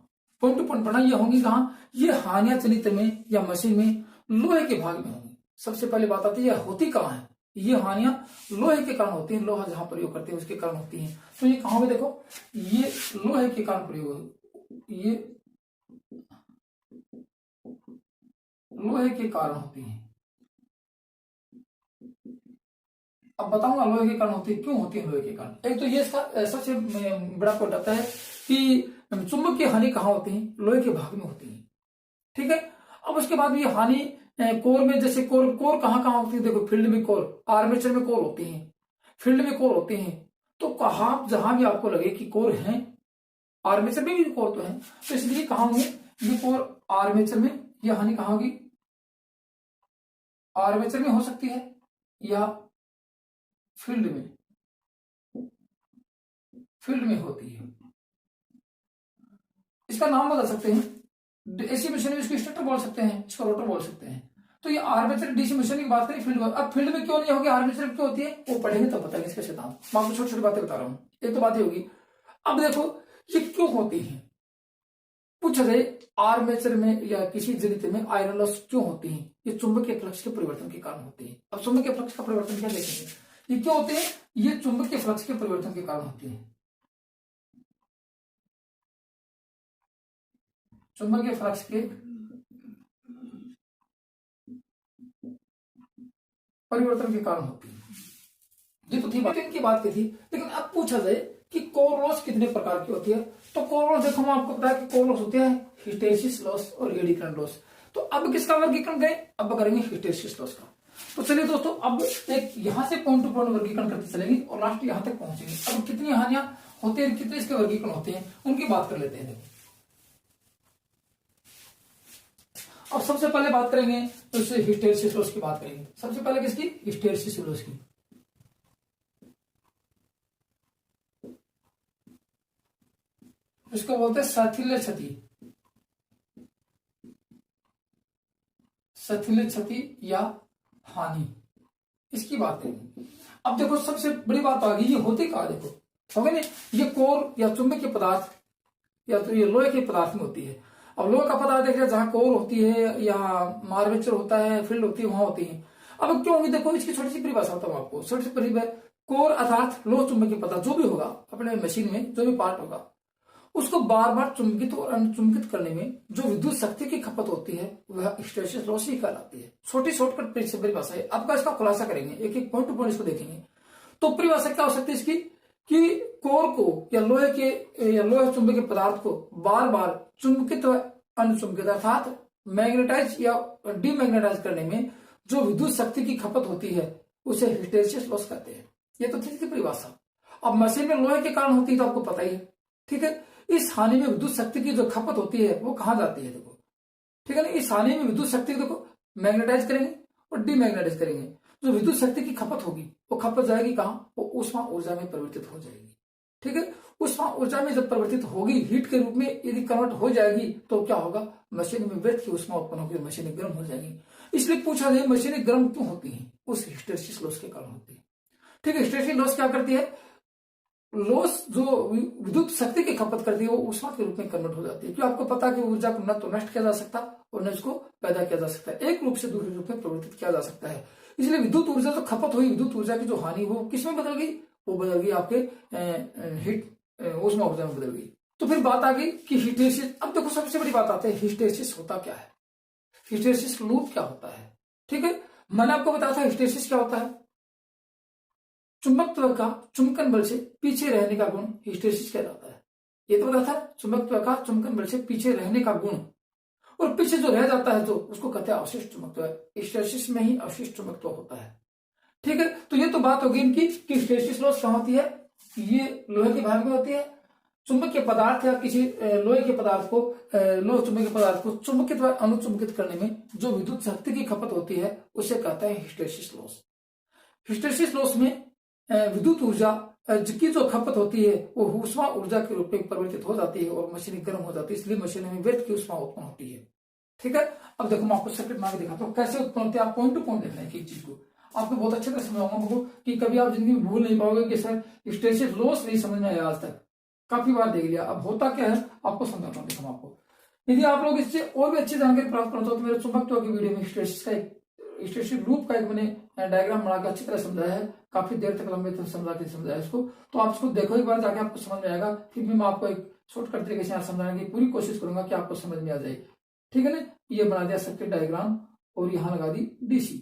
पॉइंट टू पॉइंट पढ़ना, ये होंगी कहां, ये हानियां चलित्र में या मशीन में लोहे के भाग में होंगी। सबसे पहले बात आती है ये होती कहां है, ये हानियां लोहे के कारण होती हैं, लोहा जहां प्रयोग करते हैं उसके कारण होती हैं। तो ये कहां पे, देखो ये लोहे के कारण प्रयोग, ये लोहे के कारण होती है। अब बताऊंगा लोहे के कारण होती है, क्यों होती है लोहे के कारण। एक तो ये इसका सबसे बड़ा पॉइंट आता है कि चुंबकीय हानि कहां होती है, लोहे के भाग में होती है। ठीक है। अब उसके बाद ये हानि कोर में, जैसे कोर कोर कहां कहां होती है, देखो फील्ड में कोर, आर्मेचर में कोर होती है, फील्ड में कोर होती है। तो कहा जहां भी आपको लगे कि कोर है, आर्मेचर में भी कोर तो है, तो इसलिए कहा होंगे ये कोर आर्मेचर में, यह हानि कहां होगी, आर्मेचर में हो सकती है या फील्ड में, फील्ड में होती है। इसका नाम बदल सकते हैं, एसी मशीन में इसको स्टेटर बोल सकते हैं, इसको रोटर बोल सकते हैं। तो ये आर्मेचर डीसी मशीन की बात करें, फील्ड में, अब फील्ड में क्यों नहीं होगी, आर्मेचर में क्यों होती है, वो पढ़ेंगे तब बताएंगे इसका सिद्धांत। मैं आपको छोटी छोटी बातें बता रहा हूं, एक तो बातें होगी। अब देखो ये क्यों होती है, पूछा जाए आर्मेचर में या किसी जनित्र में आयरन लॉस क्यों होती है, ये चुंबकीय फ्लक्स के परिवर्तन के कारण होती है। अब चुंबकीय फ्लक्स का परिवर्तन क्या देखेंगे, ये क्यों होते हैं, ये चुंबकीय फ्लक्स के परिवर्तन के कारण होती है। चुंबकीय फ्लक्स के परिवर्तन के कारण होती है। ये तो थी बात, इनकी बात की थी। लेकिन अब पूछा जाए कि कोर लॉस कितने प्रकार की होती है, तो कोर लॉस देखो, मैं आपको बताया कि कोर लॉस होती है हिस्टैरिसीस लॉस और एडी करंट लॉस। तो अब किसका वर्गीकरण गए, अब करेंगे हिस्टैरिसीस लॉस का। तो चलिए दोस्तों, अब एक यहां से पॉइंट टू पॉइंट वर्गीकरण करते चलेंगे और लास्ट यहां तक पहुंचेंगे। अब कितनी हानियां होती है, कितने इसके वर्गीकरण होते हैं, उनकी बात कर लेते हैं। देखो अब सबसे पहले बात करेंगे तो इससे हिस्टैरिसीस लॉस की बात करेंगे। सबसे पहले किसकी, हिस्टैरिसीस लॉस की। इसको बोलते हैं साथिल्य क्षति, साथिल्य क्षति या हानि, इसकी बात करेंगे। अब देखो सबसे बड़ी बात आ गई, ये होती कहां, देखो हो गया ना, ये कोर या चुंबकीय पदार्थ या तो ये लोहे के पदार्थ में होती है। अब लोहे का पदार्थ देखिए, जहां कोर होती है या आर्मेचर होता है, फील्ड होती है, वहां होती है। अब क्यों होंगी, देखो इसकी छोटी सी परिभाषा बताऊं आपको, छोटी सी परिभाषा। कोर अर्थात लोह चुंबकीय पदार्थ जो भी होगा अपने मशीन में, जो भी पार्ट होगा, उसको बार बार चुंबकित और अनचुंबकित करने में जो विद्युत शक्ति की खपत होती है वह हिस्टैरिसीस लॉस ही कहलाती है। छोटी शॉर्टकट परिभाषा है। अब इसका खुलासा करेंगे, एक एक पॉइंट टू पॉइंट इसको देखेंगे। तो परिभाषा क्या हो सकती है इसकी, कि कोर को या लोहे के या लोहे चुंबकीय पदार्थ को बार बार चुंबकित व अनचुंबकित अर्थात मैग्नेटाइज या डीमैग्नेटाइज करने में जो विद्युत शक्ति की खपत होती है उसे हिस्टैरिसीस लॉस कहते हैं। ये तो थी परिभाषा। अब मशीन में लोहे के कारण होती है तो आपको पता ही है। ठीक है। इस हानि में विद्युत शक्ति की जो खपत होती है वो कहां जाती है, देखो ठीक है ना, इस हानि में विद्युत शक्ति को देखो मैग्नेटाइज करेंगे और डीमैग्नेटाइज करेंगे। जो विद्युत शक्ति की खपत होगी वो खपत जाएगी कहां, वो ऊष्मा ऊर्जा में परिवर्तित हो जाएगी। ठीक है। ऊष्मा ऊर्जा में जब परिवर्तित होगी, हीट के रूप में यदि कन्वर्ट हो जाएगी, तो क्या होगा, मशीन में व्यर्थ की ऊष्मा उत्पन्न होगी, मशीनें गर्म हो जाएगी। इसलिए पूछा जाए मशीनें गर्म क्यों होती हैं, उस हिस्टैरिसीस लॉस के कारण होती है। ठीक है। हिस्टैरिसीस लॉस क्या करती है, लॉस जो विद्युत शक्ति की खपत करती है वो ऊष्मा के रूप में कन्वर्ट हो जाती है। क्योंकि आपको पता है कि ऊर्जा को न तो नष्ट किया जा सकता और न इसको पैदा किया जा सकता है, एक रूप से दूसरे रूप में परिवर्तित किया जा सकता है। इसलिए विद्युत ऊर्जा जो खपत हुई, विद्युत ऊर्जा की जो हानि वो किसमें बदल गई, वो बदल गई आपके हीट ऊष्मा ऊर्जा में बदल गई। तो फिर बात आ गई कि हिस्टैरिसीस। अब देखो सबसे बड़ी बात आती है हिस्टैरिसीस होता क्या है, हिस्टैरिसीस लूप क्या होता है। ठीक है, मैंने आपको बताया था हिस्टैरिसीस क्या होता है, चुंबकत्व का चुंबकन बल से पीछे रहने का गुण हिस्टैरिसीस कहलाता है। ये तो बताया था, चुंबकत्व का चुंबकन बल से पीछे रहने का गुण, और पीछे जो रह जाता है तो उसको कहते हैं अवशिष्ट चुंबकत्व। हिस्टैरिसीस में ही अवशिष्ट चुंबकत्व होता है। ठीक है, तो ये तो बात होगी इनकी कि हिस्टैरिसीस लॉस कहां होती है, ये लोहे के भाग में होती है। चुंबकीय पदार्थ या किसी लोहे के पदार्थ को, लोह चुंबकीय पदार्थ को चुंबकित व अनुचुंबकित करने में जो विद्युत शक्ति की खपत होती है उसे कहता है हिस्टैरिसीस लॉस। हिस्टैरिसीस लॉस में विद्युत ऊर्जा की जो खपत होती है वो ऊष्मा ऊर्जा के रूप में परिवर्तित हो जाती है और मशीनें गर्म हो जाती है, इसलिए मशीनों में व्यर्थ की ऊष्मा उत्पन्न होती है। ठीक है, अब देखो मैं आपको सर्किट बना के दिखाता हूँ कैसे उत्पन्न होती है। आप पॉइंट टू पॉइंट देखना है एक चीज को, आपको बहुत अच्छे से समझाऊंगा आपको कि कभी आप जिंदगी में भूल नहीं पाओगे कि सर हिस्टैरिसीस लॉस नहीं समझ में आया आज तक, काफी बार देख लिया। अब होता क्या है आपको समझाता हूँ। देखो आपको यदि आप लोग इससे और भी अच्छी जानकारी प्राप्त करते हो तो मेरे चुंबकत्व की वीडियो में हिस्टैरिसीस का एक हिस्टैरिसीस लूप का एक मैंने डायग्राम बनाकर अच्छी तरह समझाया है, काफी देर तक लंबे तक समझाया इसको। तो आप इसको देखो एक बार जाके, आपको समझ में आएगा। फिर भी मैं आपको एक शॉर्टकट तरीके से यहाँ समझाने की पूरी कोशिश करूंगा कि आपको समझ में आ जाए। ठीक है ना, ये बना दिया सर्किट डायग्राम और यहाँ लगा दी डीसी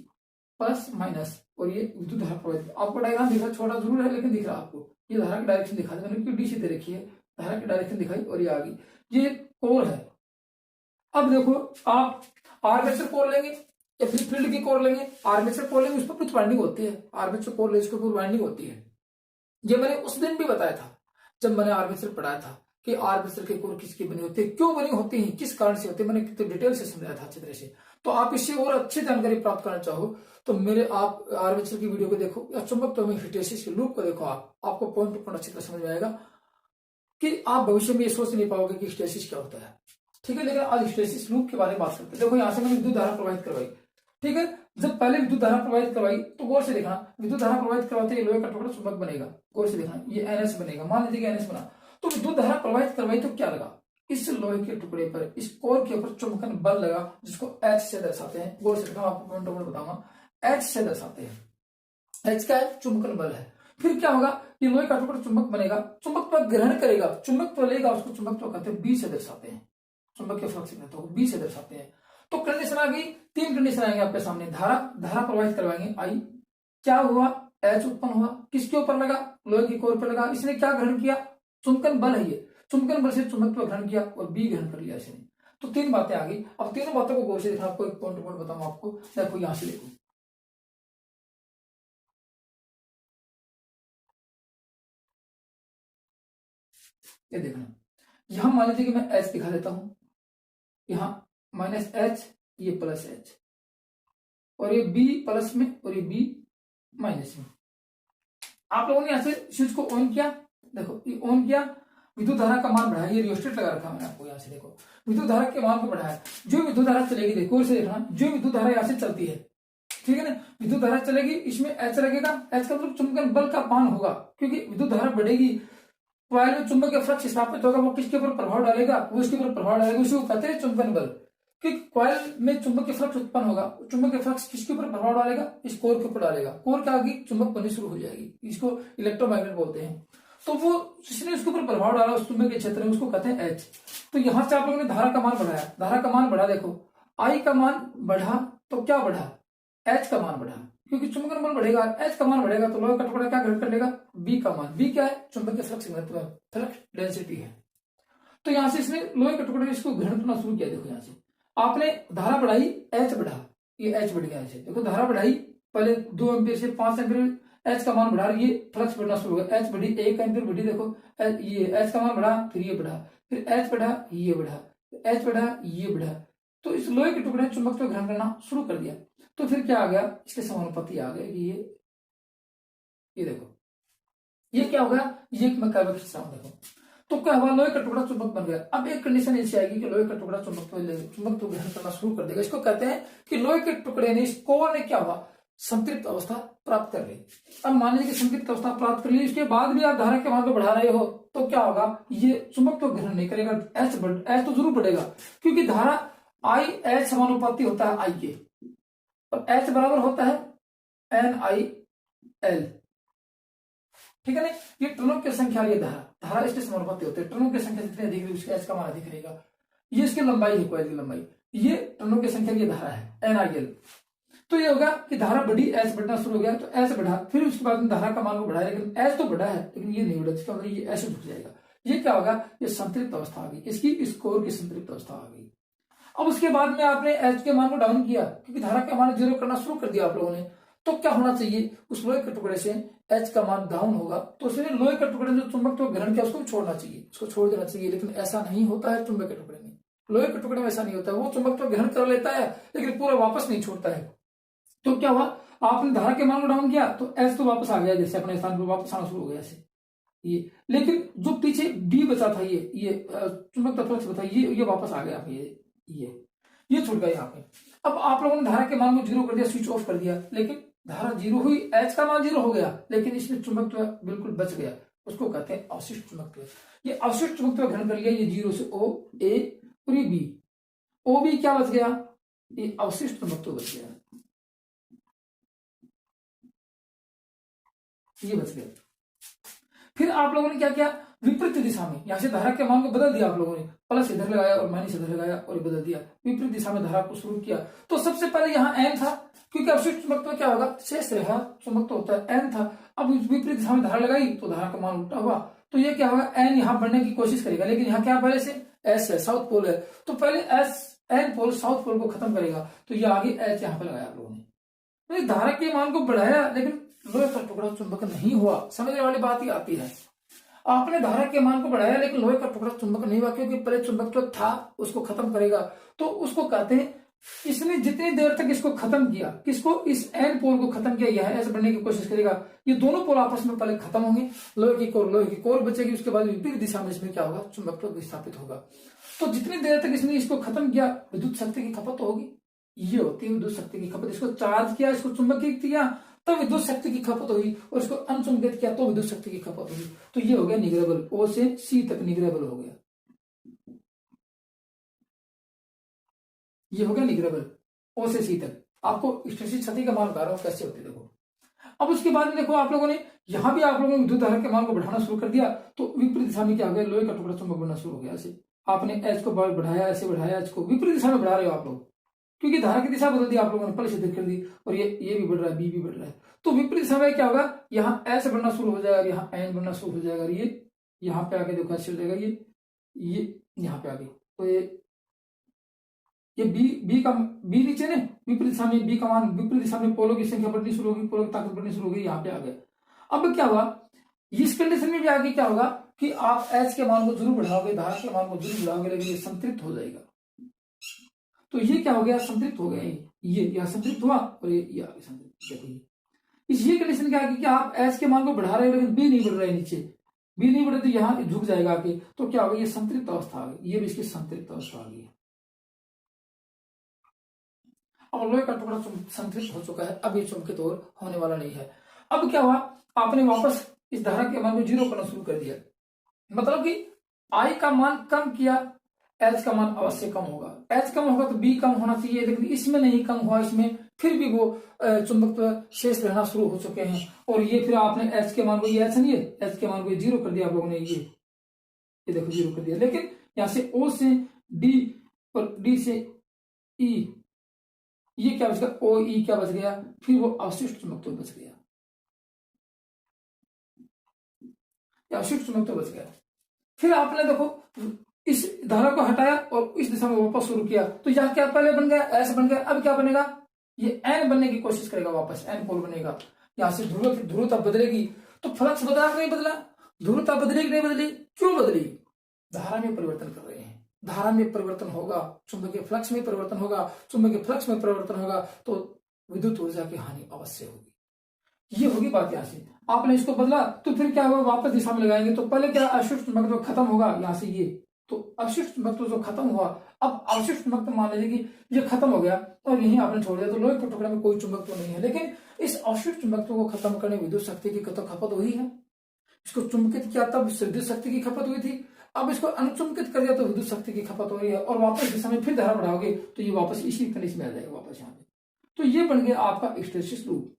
प्लस माइनस, और ये विद्युत धारा प्रवाहित। आपको डायग्राम दिख रहा, छोटा जरूर है लेकिन दिख रहा आपको। ये धारा की डायरेक्शन दिखा दी मैंने, डीसी दे रखी है, धारा की डायरेक्शन दिखाई और ये आ गई, ये कोर है। अब देखो आप आर्मेचर कोर लेंगे या फिर फील्ड की कोर लेंगे, आर्मेचर कोर लेंगे उस पर कुछ वाइंडिंग होती है, आर्मेचर कोर ले उसके ऊपर वाइंडिंग होती है। ये मैंने उस दिन भी बताया था जब मैंने आर्मेचर पढ़ाया था कि आर्मेचर के कोर किसकी बनी होती है, क्यों बनी होती है, किस कारण से होती है, मैंने कितने डिटेल से समझाया था अच्छी तरह से। तो आप इससे और अच्छी जानकारी प्राप्त करना चाहो तो मेरे आप आर्मेचर की वीडियो को देखो या चुंबकत्व में हिस्टैरिसीस के लूप को देखो, आपको पॉइंट टू पॉइंट अच्छी तरह समझ में आएगा कि आप भविष्य में ये सोच नहीं पाओगे कि हिस्टैरिसीस क्या होता है। ठीक है, लेकिन आज हिस्टैरिसीस लूप के बारे में बात करते हैं। देखो यहां से मैंने विद्युत धारा प्रवाहित करवाई। ठीक है, जब पहले विद्युत धारा प्रवाहित करवाई तो गौर से देखना, विद्युत धारा प्रवाहित करवाते लोहे का टुकड़ा चुंबक बनेगा। गौर से देखना, ये एनएस बनेगा, मान लीजिए एनएस बना। तो विद्युत धारा प्रवाहित करवाई तो क्या लगा, इस लोहे के टुकड़े पर, इस कोर के ऊपर चुंबकन बल लगा जिसको एच से दर्शाते हैं। गौर से देखना, आपको पॉइंट टू पॉइंट बताऊंगा। एच से दर्शाते हैं, एच क्या है, चुंबकन बल है। फिर क्या होगा, ये लोहे का टुकड़ा चुंबक बनेगा, चुंबकत्व ग्रहण करेगा, चुंबकत्व लेगा, उसको चुंबकत्व कहते हैं, बी से दर्शाते हैं, चुंबक के फ्लक्स कहते हैं, बी से दर्शाते हैं। तो कंडीशन आ गई, तीन कंडीशन आएंगे आपके सामने। धारा प्रवाहित करवाएंगे आई, क्या हुआ, एच उत्पन्न हुआ, किसके ऊपर लगा, लोहे की कोर पर लगा। इसने क्या ग्रहण किया, चुंबकन बल है ये, चुंबकन बल से चुंबकत्व ग्रहण किया और बी ग्रहण कर लिया इसने। तो तीन बातें आ गई। अब तीनों बातों को गौर से देखना, आपको एक पॉइंट टू पॉइंट बताऊंगा आपको। देखो यहां से देखो, ये देखना, यहां मान लीजिए कि मैं एच दिखा देता हूं, यहां माइनस एच, ये प्लस एच, और ये बी प्लस में और ये बी माइनस में। आप लोगों ने यहां से स्विच को ऑन किया, देखो ये ऑन किया, विद्युत धारा का मान बढ़ाया, ये रियोस्टेट लगा रखा मैंने आपको। यहां से देखो विद्युत धारा के मान को बढ़ाया, जो विद्युत धारा चलेगी, देखो से देखना, जो विद्युत धारा यहां से चलती है, ठीक है ना, विद्युत धारा चलेगी, इसमें एच लगेगा, एच का मतलब चुंबकन बल का मान होगा, क्योंकि विद्युत धारा बढ़ेगी, कॉइल में चुंबकीय फ्लक्स स्थापित होगा, वो किसके ऊपर प्रभाव डालेगा, वो इसके ऊपर प्रभाव डालेगा, उसी को कहते हैं चुंबकन बल। क्योंकि कॉइल में चुंबकीय फ्लक्स उत्पन्न होगा, चुंबकीय फ्लक्स किसके ऊपर प्रभाव डालेगा, इस कोर के ऊपर डालेगा, कोर क्या होगी, चुंबक बननी शुरू हो जाएगी, इसको इलेक्ट्रोमैग्नेट बोलते हैं। तो वो जिसने उसके ऊपर प्रभाव डाला उस चुंबकीय क्षेत्र में, उसको कहते हैं एच। तो यहां से आप लोगों ने धारा का मान बढ़ाया, धारा का मान बढ़ा, देखो आई का मान बढ़ा तो क्या बढ़ा, एच का मान बढ़ा, क्योंकि चुंबकन बल बढ़ेगा, एच का मान बढ़ेगा तो लोहे का टुकड़ा क्या ग्रहण कर लेगा, बी का मान। बी क्या है, चुंबकीय फ्लक्स घनत्व, फ्लक्स डेंसिटी है। तो यहां से इसने लोहे के टुकड़े इसको ग्रहण करना शुरू किया। देखो यहां से आपने धारा बढ़ाई, एच बढ़ा, ये एच बढ़ गया ऐसे, देखो धारा बढ़ाई, पहले 2 एम्पियर से 5 एम्पियर, एच का मान बढ़ा, ये फ्लक्स बढ़ना शुरू हो गया, एच बढ़ी, 1 एम्पियर बढ़ी, देखो ये एच का मान बढ़ा, फिर ये बढ़ा, फिर एच बढ़ा, ये बढ़ा, एच बढ़ा, ये बढ़ा। तो इस लोहे के टुकड़े ने चुंबकत्व ग्रहण करना शुरू कर दिया। तो फिर क्या आ गया, इसके समानुपाती आ गए कि ये देखो ये क्या होगा, ये मैं कर्व खींच रहा हूं, देखो तो क्या हुआ, लोहे का टुकड़ा चुंबक बन गया। अब एक कंडीशन ऐसी आएगी कि लोहे का टुकड़ा चुंबकत्व ग्रहण करना शुरू कर देगा। इसको कहते हैं कि लोहे के टुकड़े ने, इस कोर ने क्या हुआ, संतृप्त अवस्था प्राप्त कर ली। अब मान लीजिए कि संतृप्त अवस्था प्राप्त कर ली, इसके बाद भी आप धारा के मान को बढ़ा रहे हो तो क्या होगा, ये चुंबकत्व ग्रहण नहीं करेगा, एच तो जरूर बढ़ेगा, क्योंकि धारा आई एच समानुपाती होता है आई के, और एच बराबर होता है एन आई एल। ठीक है ना। ये टर्नों की संख्या और ये धारा इसके समानुपाती होते हैं। टर्नों की संख्या जितनी अधिक रहेगी उसके एच का मान अधिक रहेगा। ये इसकी लंबाई है, कॉइल की लंबाई, ये टर्नों की संख्या, ये धारा है NIL। तो ये होगा कि धारा बढ़ी, एच बढ़ना शुरू हो गया, तो एच बढ़ा, फिर उसके बाद में धारा का मान को बढ़ाया, लेकिन एच तो बढ़ा है लेकिन ये नहीं बढ़ा, जिसका मतलब ये ऐसे झुक जाएगा। ये क्या होगा, ये संतृप्त अवस्था आ गई, इसकी इस कोर की संतृप्त अवस्था आ गई। अब उसके बाद में आपने एच के मान को डाउन किया, क्योंकि धारा का मान 0 करना शुरू कर दिया आप लोगों ने, तो क्या होना चाहिए, उस लोहे के टुकड़े से एच का मान डाउन होगा, तो उसने लोहे के टुकड़े जो चुंबक तो ग्रहण किया उसको छोड़ना चाहिए, उसको छोड़ देना चाहिए। लेकिन ऐसा नहीं होता है चुंबक के टुकड़े में, लोहे के टुकड़े में ऐसा नहीं होता है। वो चुंबक तो ग्रहण कर लेता है लेकिन पूरा वापस नहीं छोड़ता है। तो क्या हुआ, आपने धारा के मान को डाउन किया तो एच तो वापस आ गया, जैसे अपने स्थान पर वापस आना शुरू हो गया ऐसे ये। लेकिन जो पीछे डी बचा था, ये चुंबक तत्व बचा, ये वापस आ गया, ये छूट गया यहाँ पे। अब आप लोगों ने धारा के मान को 0 कर दिया, स्विच ऑफ कर दिया, लेकिन धारा 0 हुई, एच का मान 0 हो गया, लेकिन इसमें चुंबकत्व बिल्कुल बच गया, उसको कहते हैं अवशिष्ट चुंबकत्व। ये अवशिष्ट चुंबकत्व ग्रहण कर लिया, ये 0 से O, A और ये B, OB क्या बच गया, ये अवशिष्ट चुंबकत्व बच गया, ये बच गया। फिर आप लोगों ने क्या किया, विपरीत दिशा में, यहां से धारा के मान को बदल दिया आप लोगों ने, प्लस इधर लगाया और माइनस इधर लगाया और बदल दिया, विपरीत दिशा में धारा को शुरू किया। तो सबसे पहले यहाँ N था, क्योंकि अवशिष्ट चुंबकत्व क्या होगा, शेष रहा चुंबकत्व होता है, N था। अब विपरीत दिशा में धारा लगाई तो धारा का मान उल्टा हुआ, तो ये क्या होगा, N यहाँ बढ़ने की कोशिश करेगा, लेकिन यहाँ क्या पहले से S है, साउथ पोल है, तो पहले N पोल साउथ पोल को खत्म करेगा, तो ये आगे H यहाँ पे लगाया आप लोगों ने। तो धारा के मान को बढ़ाया, लेकिन लोहे का टुकड़ा चुंबक नहीं हुआ। समझने वाली बात ही आती है, आपने धारा के मान को बढ़ाया लेकिन लोहे का टुकड़ा चुंबक नहीं हुआ, क्योंकि पहले चुंबक जो था उसको खत्म करेगा। तो उसको कहते हैं, इसने जितनी देर तक इसको खत्म किया, किसको, इस एन पोल को खत्म किया, यह ऐसे बढ़ने की कोशिश करेगा, ये दोनों पोल आपस में पहले खत्म होंगे, लोहे की कोर बचेगी, उसके बाद विपरीत दिशा में इसमें क्या होगा, चुंबकत्व विस्थापित होगा। तो जितनी देर तक इसने इसको खत्म किया, विद्युत शक्ति की खपत तो होगी, ये होती है विद्युत शक्ति की खपत। इसको चार्ज किया, इसको चुंबकित किया, तो विद्युत शक्ति की खपत हुई, और इसको अनचुंबकित किया तो विद्युत शक्ति की खपत हुई। तो ये हो गया निग्रहबल, O से C तक निग्रहबल हो गया, ये हो गया निग्रहबल O से C तक। आपको स्थिर क्षति का मान बता रहा हूं कैसे होती है, देखो। अब उसके बाद में देखो, आप लोगों ने यहां भी आप लोगों ने विद्युत धारा के मान को बढ़ाना शुरू कर दिया, तो विपरीत दिशा में क्या हो गया, लोहे का टुकड़ा चुंबक बनना शुरू हो गया। ऐसे आपने एच को बढ़ाया, ऐसे बढ़ाया, एच को विपरीत दिशा में बढ़ा रहे हो आप लोग, क्योंकि धारा की दिशा बदल दी आप लोगों ने, पहले से कर दी, और ये भी बढ़ रहा है, बी भी बढ़ रहा है। तो विपरीत समय क्या होगा, यहाँ एस बढ़ना शुरू हो जाएगा, यहाँ एन बढ़ना शुरू हो जाएगा, ये यहाँ पे आके देखो ऐसे हो जाएगा, ये यहाँ पे आगे, तो ये बी नीचे ने विपरीत दिशा में, बी का मान विपरीत दिशा में, पोलों की संख्या बढ़नी शुरू होगी, पोलों की ताकत बढ़नी शुरू होगी, यहाँ पे आ गए। अब क्या हुआ, इस कंडीशन में भी आगे क्या होगा कि आप एच के मान को जरूर बढ़ाओगे, धारा के मान को जरूर बढ़ाओगे, लेकिन ये संतृप्त हो जाएगा। तो ये क्या हो गया, संतृप्त हो गया, ये संतृप्त हुआ, और ये आगे संतृप्त। देखो ये कंडीशन क्या है कि आप एच के मान को बढ़ा रहे हो, लेकिन बी नहीं बढ़ रहा है, नीचे बी नहीं बढ़े तो यहाँ झुक जाएगा आगे, तो क्या होगा, ये संतृप्त अवस्था आ गई, ये भी इसकी संतृप्त अवस्था आ गई है। अब लोहे का टुकड़ा संतृप्त हो चुका है, अब ये चुंबकित और होने वाला नहीं है। अब क्या हुआ, आपने वापस इस धारा के मान को 0 करना शुरू कर दिया, मतलब कि आई का मान कम किया, एच का मान अवश्य कम होगा, एच कम होगा तो बी कम होना चाहिए, लेकिन इसमें नहीं कम हुआ, इसमें फिर भी वो चुंबकत्व शेष रहना शुरू हो चुके हैं। और ये फिर आपने एच के मान को, ये एच नहीं है, एच के मान को 0 कर दिया आप लोगों ने, ये देखो 0 कर दिया, लेकिन यहां से O से D और D से E, ये क्या बच गया, OE क्या बच गया, फिर वो अवशिष्ट चुंबकत्व बच गया, अवशिष्ट चुंबकत्व बच गया। फिर आपने देखो इस धारा को हटाया और इस दिशा में वापस शुरू किया, तो यह क्या पहले बन गया, ऐसे बन गया, अब क्या बनेगा, ये एन बनने की कोशिश करेगा, वापस एन पोल बनेगा, यहां से ध्रुवता बदलेगी, तो फ्लक्स बदला नहीं बदला, ध्रुवता बदलेगी नहीं बदली, क्यों बदली, धारा में परिवर्तन कर रहे हैं, धारा में परिवर्तन होगा, चुंबकीय फ्लक्स में परिवर्तन होगा, चुंबकीय फ्लक्स में परिवर्तन होगा, तो विद्युत ऊर्जा की हानि अवश्य होगी। ये होगी बात। यहां से आपने इसको बदला तो फिर क्या होगा, वापस दिशा में लगाएंगे, तो पहले क्या अवशिष्ट चुंबकत्व खत्म होगा, यहां से ये, तो अवशिष्ट चुंबकत्व जो खत्म हुआ, अब अवशिष्ट चुंबकत्व मान लीजिए कि ये खत्म हो गया और यहीं आपने छोड़ दिया, तो लोहे के टुकड़े में कोई चुंबकत्व नहीं है, लेकिन इस अवशिष्ट चुंबकत्व को खत्म करने विद्युत शक्ति की खपत हुई है। इसको चुंबकित किया तब विद्युत शक्ति की खपत हुई थी, अब इसको अनुचुंबकित कर दिया तो विद्युत शक्ति की खपत हो रही है, और वापस दिशा में फिर धारा बढ़ाओगे तो ये वापस इसी कंडीशन में आ जाएगा, वापस यहाँ पे। तो ये बन गया आपका hysteresis loop,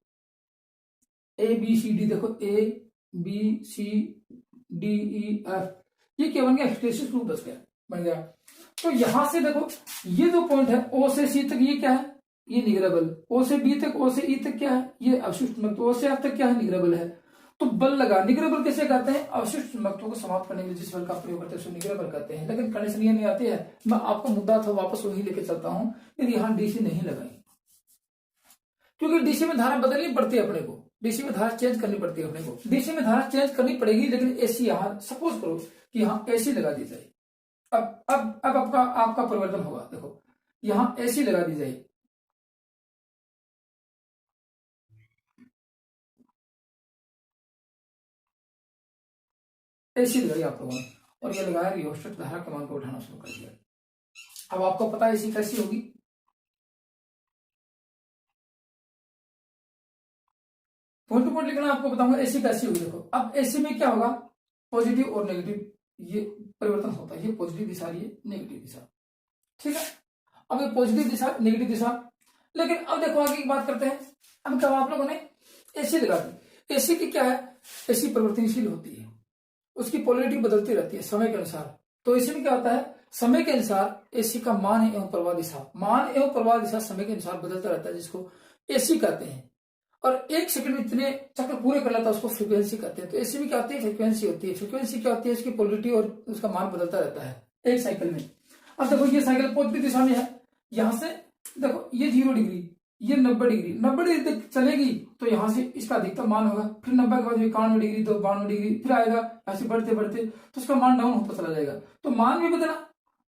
A B C D, देखो A B C D E F, ये क्या बन गया, हिस्टैरिसीस ग्रुप बन गया। तो यहां से देखो ये जो पॉइंट है ओ से सी तक ये क्या है, ये निग्रेबल, ओ से बी तक, ओ से ई तक क्या है, ये अवशिष्ट चुंबकत्व, ओ से एफ तक क्या है, निग्रेबल है। तो बल लगा, निग्रेबल कैसे करते हैं, अवशिष्ट चुंबकत्व को समाप्त करने में जिस बल का प्रयोग करते हैं उसको निग्रेबल करते हैं। लेकिन कंडीशन ये नहीं आती है, मैं आपको मुद्दा था वापस वही लेके चलता हूं, यदि यहां डीसी नहीं लगाई, क्योंकि डीसी में धारा बदलनी पड़ती है अपने को, डीसी में धारा चेंज करनी पड़ती है अपने को, डीसी में धारा चेंज करनी पड़ेगी। लेकिन एसी यहां सपोज करो कि यहां एसी लगा दी जाए, अब आपका परिवर्तन होगा, देखो यहां एसी लगा दी जाए, एसी लगाई आप लोगों ने, और ये लगाया रियोस्टेट, धारा के मान को उठाना शुरू कर दिया। अब आपको पता है एसी कैसी होगी, पॉइंट टू पॉइंट लिखना आपको बताऊंगा एसी कैसी होगी। देखो अब एसी में क्या होगा, पॉजिटिव और नेगेटिव ये परिवर्तन होता है, ये पॉजिटिव दिशा, ये नेगेटिव दिशा, ठीक है। अब ये पॉजिटिव दिशा, नेगेटिव दिशा, लेकिन अब देखो आगे की बात करते हैं। अब क्या आप लोगों ने एसी लगा दी, एसी की क्या है, एसी परिवर्तनशील होती है, उसकी पोलैरिटी बदलती रहती है समय के अनुसार। तो एसी में क्या होता है, समय के अनुसार एसी का मान एवं प्रवाह दिशा, मान एवं प्रवाह दिशा समय के अनुसार बदलता रहता है, जिसको एसी कहते हैं। और एक सेकंड में इतने चक्र पूरे कर लेता है, उसको फ्रीक्वेंसी कहते हैं। तो एसी में क्या होती है, फ्रीक्वेंसी होती है। फ्रीक्वेंसी क्या होती है, उसकी पोलैरिटी और उसका मान बदलता रहता है एक साइकिल में। अब देखो ये साइकिल पॉजिटिव दिशा में है, यहां से देखो ये 0 डिग्री, ये 90 डिग्री, 90 डिग्री तक चलेगी, तो यहां से इसका अधिकतम मान होगा, फिर 90 के बाद 91 डिग्री, तो 92 डिग्री, फिर आएगा ऐसे बढ़ते बढ़ते, तो उसका मान डाउन होता चला जाएगा। तो मान भी बदला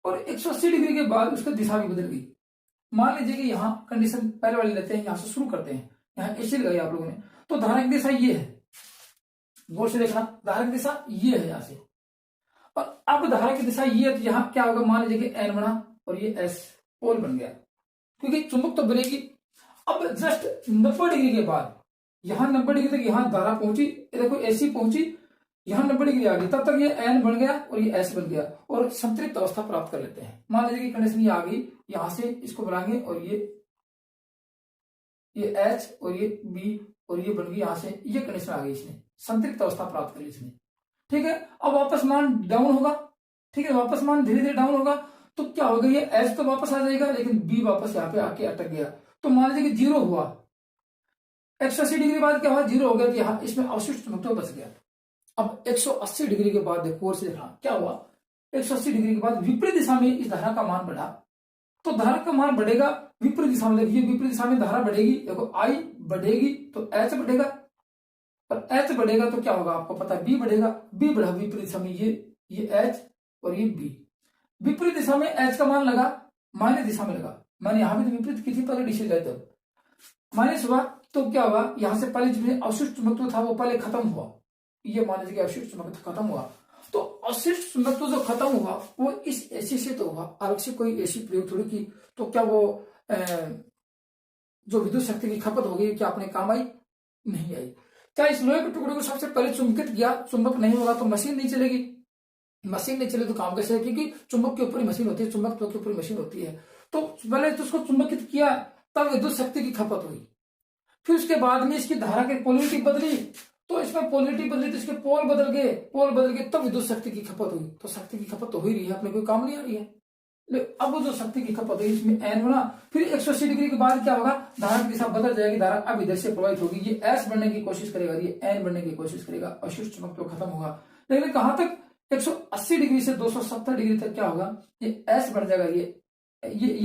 और 180 डिग्री के बाद उसका दिशा भी बदल गई। मान लीजिए कि यहाँ कंडीशन पहले वाली लेते हैं, यहां से शुरू करते हैं, यहाँ एसी लगाई आप लोगों ने, तो धारा की दिशा ये है, गौर से देखना, धारा की दिशा ये है यहां से, और अब धारा की दिशा ये है, तो यहाँ क्या होगा, मान लीजिए कि एन बना और ये एस पोल बन गया, क्योंकि चुंबक तो बनेगी। अब जस्ट 90 डिग्री के बाद, यहां 90 डिग्री तक यहां धारा पहुंची, देखो एसी पहुंची, यहां 90 डिग्री आ गई, तब तक ये एन बन गया और ये एस बन गया, और संतृप्त अवस्था प्राप्त कर लेते हैं। मान लीजिए कि कंडीशन ये आ गई, यहां से इसको बनाएंगे और ये एच और ये बी और ये बन गई, यहां से ये कंडीशन आ गई, इसने संतृप्त अवस्था प्राप्त कर ली इसने, ठीक है। अब वापस मान डाउन होगा, ठीक है, वापस मान धीरे धीरे डाउन होगा, तो क्या होगा, ये एच तो वापस आ जाएगा, लेकिन बी वापस यहाँ पे आके अटक गया। तो मान लीजिए कि 0 हुआ, 180 डिग्री बाद क्या हुआ, 0 हो गया, तो यहाँ इसमें अवशिष्ट चुंबकत्व बच गया। अब 180 डिग्री के बाद देखो और से देखना क्या हुआ, 180 डिग्री के बाद विपरीत दिशा में इस धारा का मान बढ़ा, तो धारा का मान बढ़ेगा विपरीत दिशा में, देखिए विपरीत दिशा में धारा बढ़ेगी, देखो आई बढ़ेगी तो एच बढ़ेगा, और एच बढ़ेगा तो क्या होगा आपको पता है, बी बढ़ेगा, बी बढ़ा विपरीत दिशा में, ये एच और ये बी, विपरीत दिशा में एच का मान लगा, माइनस दिशा में लगा, मैंने यहां भी तो विपरीत की थी पहले डीसी गए तब, माइनस हुआ, तो क्या हुआ, यहां से पहले जिसमें अवशिष्ट चुंबकत्व था वो पहले खत्म हुआ, ये मान लीजिए अवशिष्ट चुंबकत्व खत्म हुआ, तो अवशिष्ट चुंबकत्व जो खत्म हुआ वो इस एसी से तो हुआ, अलग से कोई एसी प्रयोग थोड़ी की, तो क्या वो जो विद्युत शक्ति की खपत होगी क्या अपने काम आई, नहीं आई। क्या इस लोहे के टुकड़े को सबसे पहले चुंबकित किया, चुंबक नहीं होगा तो मशीन नहीं चलेगी, मशीन नहीं चले तो काम कैसे है, क्योंकि चुंबक के ऊपर ही मशीन होती है, चुंबकत्व के ऊपर मशीन होती है। तो पहले तो उसको चुंबकित किया, तब विद्युत शक्ति की खपत हुई, फिर उसके बाद में इसकी धारा की पोलैरिटी बदली, तो इसमें पोलैरिटी बदली तो इसके पोल बदल गए, तब विद्युत शक्ति की खपत हुई। तो शक्ति की खपत तो हो ही रही है, अपने कोई काम नहीं आ रही है। अब वो जो शक्ति की खपत हुई इसमें एन बना, फिर 180 डिग्री के बाद क्या होगा, धारा की दिशा बदल जाएगी, धारा अब इधर से प्रवाहित होगी, ये एस बनने की कोशिश करेगा, ये एन बनने की कोशिश करेगा, अवशिष्ट चुंबकत्व तो खत्म होगा। लेकिन कहां तक, 180 डिग्री से 270 डिग्री तक क्या होगा, ये एस बन जाएगा, ये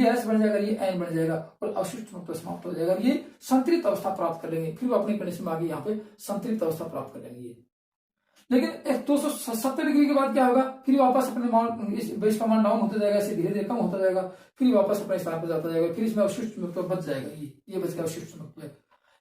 एस बन जाएगा, ये एन बन जाएगा, और अवशिष्ट चुंबकत्व समाप्त हो जाएगा, ये संतृप्त अवस्था प्राप्त कर लेंगे, फिर वो अपनी कंडीशन में आगे यहाँ पे संतृप्त अवस्था प्राप्त कर लेंगे। लेकिन 270 डिग्री के बाद क्या होगा, फिर वापस अपने मान, इस बेस का मान डाउन होता जाएगा, ऐसे धीरे धीरे कम होता जाएगा, फिर वापस अपने स्थान पर जाता जाएगा, फिर इसमें अवशिष्ट चुंबकत्व बच जाएगा, ये बच गया अवशिष्ट चुंबकत्व।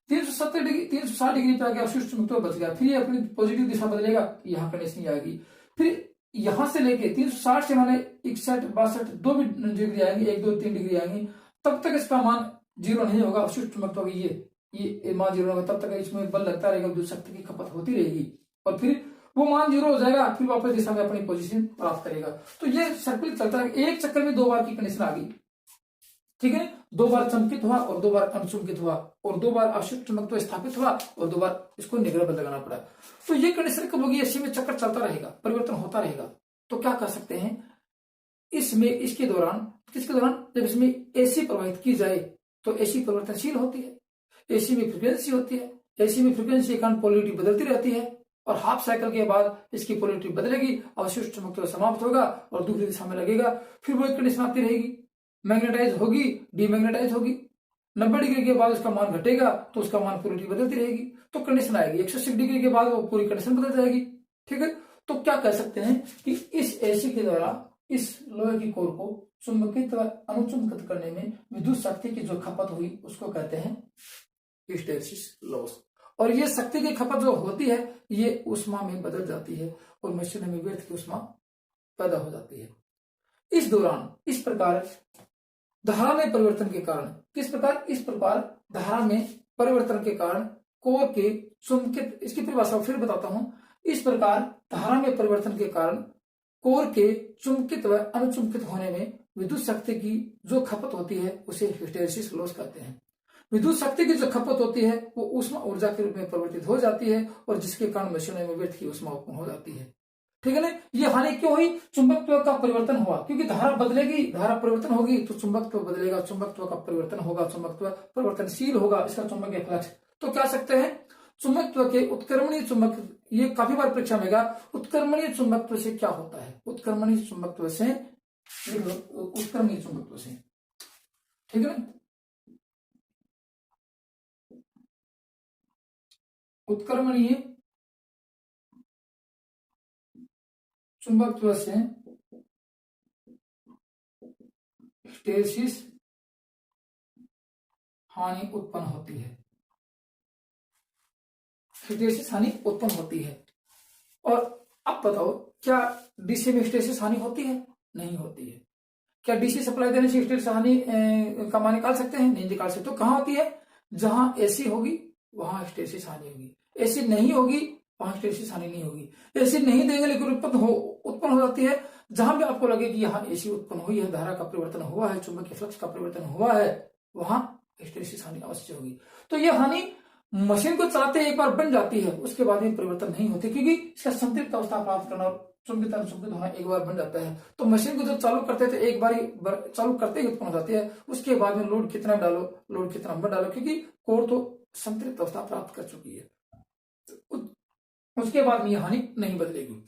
370 डिग्री 360 डिग्री पे आगे अवशिष्ट चुंबकत्व बच गया, फिर ये अपनी पॉजिटिव दिशा बदलेगा, यहाँ कंडीशन आएगी, फिर यहां से लेके 360 से माने 61 62 दो भी डिग्री आएंगी, 1 2 3 डिग्री आएंगी, तब तक इसका मान 0 नहीं होगा, अवशिष्ट चुंबकत्व ये मान 0 होगा, तब तक इसमें बल लगता रहेगा, विद्युत शक्ति की खपत होती रहेगी, और फिर वो मान 0 हो जाएगा, फिर वापस दिशा में अपनी पोजीशन प्राप्त करेगा। तो ये सर्किल चलता है, एक चक्कर में 2 बार की कंडीशन आ गई, ठीक है, 2 बार चुंबकित हुआ और 2 बार अनुचुंबकित हुआ और 2 बार अवशिष्ट चुंबकत्व स्थापित हुआ और 2 बार इसको निग्रह बल लगाना पड़ा। तो ये कंडीशन कब होगी? एसी में चक्कर चलता रहेगा, परिवर्तन होता रहेगा। तो क्या कर सकते हैं इसमें, इसके दौरान, किसके दौरान? जब इसमें एसी प्रवाहित की जाए तो एसी परिवर्तनशील होती है, एसी में फ्रिक्वेंसी होती है, एसी में फ्रिक्वेंसी के कारण पोलरिटी बदलती रहती है और हाफ साइकिल के बाद इसकी पोलरिटी बदलेगी, अवशिष्ट चुंबकत्व समाप्त होगा और दूसरी दिशा में लगेगा। फिर वो एक कंडीशन आती रहेगी, मैग्नेटाइज होगी, डीमैग्नेटाइज होगी, 90 डिग्री के बाद उसका मान घटेगा तो उसका मान पोलरिटी बदलती रहेगी। तो कंडीशन आएगी 180 डिग्री के बाद वो पूरी कंडीशन बदल जाएगी। ठीक है, तो क्या कह सकते हैं कि इस एसी के द्वारा इस लोहे की कोर को चुंबकित व अनुचुंबकित करने में विद्युत शक्ति की जो खपत हुई उसको कहते हैं हिस्टैरिसीस लॉस। और ये शक्ति की खपत जो होती है ये ऊष्मा में बदल जाती है और मशीन में व्यर्थ की ऊष्मा पैदा हो जाती है। इस दौरान इस प्रकार धारा में परिवर्तन के कारण, किस प्रकार? इस प्रकार धारा में परिवर्तन के कारण कोर के चुंबकित, इसकी परिभाषा फिर बताता हूं, इस प्रकार धारा में परिवर्तन के कारण कोर के चुंबकित व अनुचुंबकित होने में विद्युत शक्ति की जो खपत होती है उसे हिस्टैरिसीस लॉस कहते हैं। विद्युत शक्ति की जो खपत होती है वो ऊष्मा ऊर्जा के रूप में परिवर्तित हो जाती है और जिसके कारण मशीनों में व्यर्थ की ऊष्मा उत्पन्न हो जाती है। ठीक है ना, ये हानि क्यों हुई? चुंबकत्व का परिवर्तन हुआ, क्योंकि धारा बदलेगी, धारा परिवर्तन होगी तो चुंबकत्व बदलेगा, चुंबकत्व का परिवर्तन होगा, चुंबकत्व परिवर्तनशील होगा, इसका चुंबकीय फ्लक्स। तो क्या सकते हैं चुंबकत्व के उत्क्रमणीय चुंबक, ये काफी बार परीक्षा में गया, उत्क्रमणीय चुंबकत्व से क्या होता है? उत्क्रमणीय चुंबकत्व से, उत्क्रमणीय चुंबकत्व से, ठीक है ना, उत्क्रमणीय चुंबकत्व से हिस्टैरिसीस हानि उत्पन्न होती है, हिस्टैरिसीस हानि उत्पन्न होती है। और अब बताओ क्या डीसी में हिस्टैरिसीस हानि होती है? नहीं होती है। क्या डीसी सप्लाई देने से हिस्टैरिसीस हानि का मान निकाल सकते हैं? नहीं निकाल सकते। तो कहां होती है? जहां एसी होगी वहां हिस्टैरिसीस हानि होगी, एसी नहीं होगी वहां हिस्टैरिसीस हानि नहीं होगी। एसी नहीं देंगे लेकिन उत्पन्न हो जाती है जहां भी आपको लगे कि यहाँ एसी उत्पन्न हुई है, धारा का परिवर्तन हुआ है, चुंबकीय फ्लक्स का परिवर्तन हुआ है, वहां हिस्टैरिसीस हानि अवश्य होगी। तो यह हानि मशीन को चलाते एक बार बन जाती है, उसके बाद में परिवर्तन नहीं होती, क्योंकि इसका संतृप्त अवस्था प्राप्त करना और चुंबित अनुचुंबित होना एक बार बन जाता है। तो मशीन को जब चालू करते थे एक बार चालू करते ही उत्पन्न हो जाती है, उसके बाद में लोड कितना डालो, लोड कितना मत डालो, क्योंकि कोर तो संतृप्त अवस्था प्राप्त कर चुकी है, उसके बाद में यह हानि नहीं बदलेगी।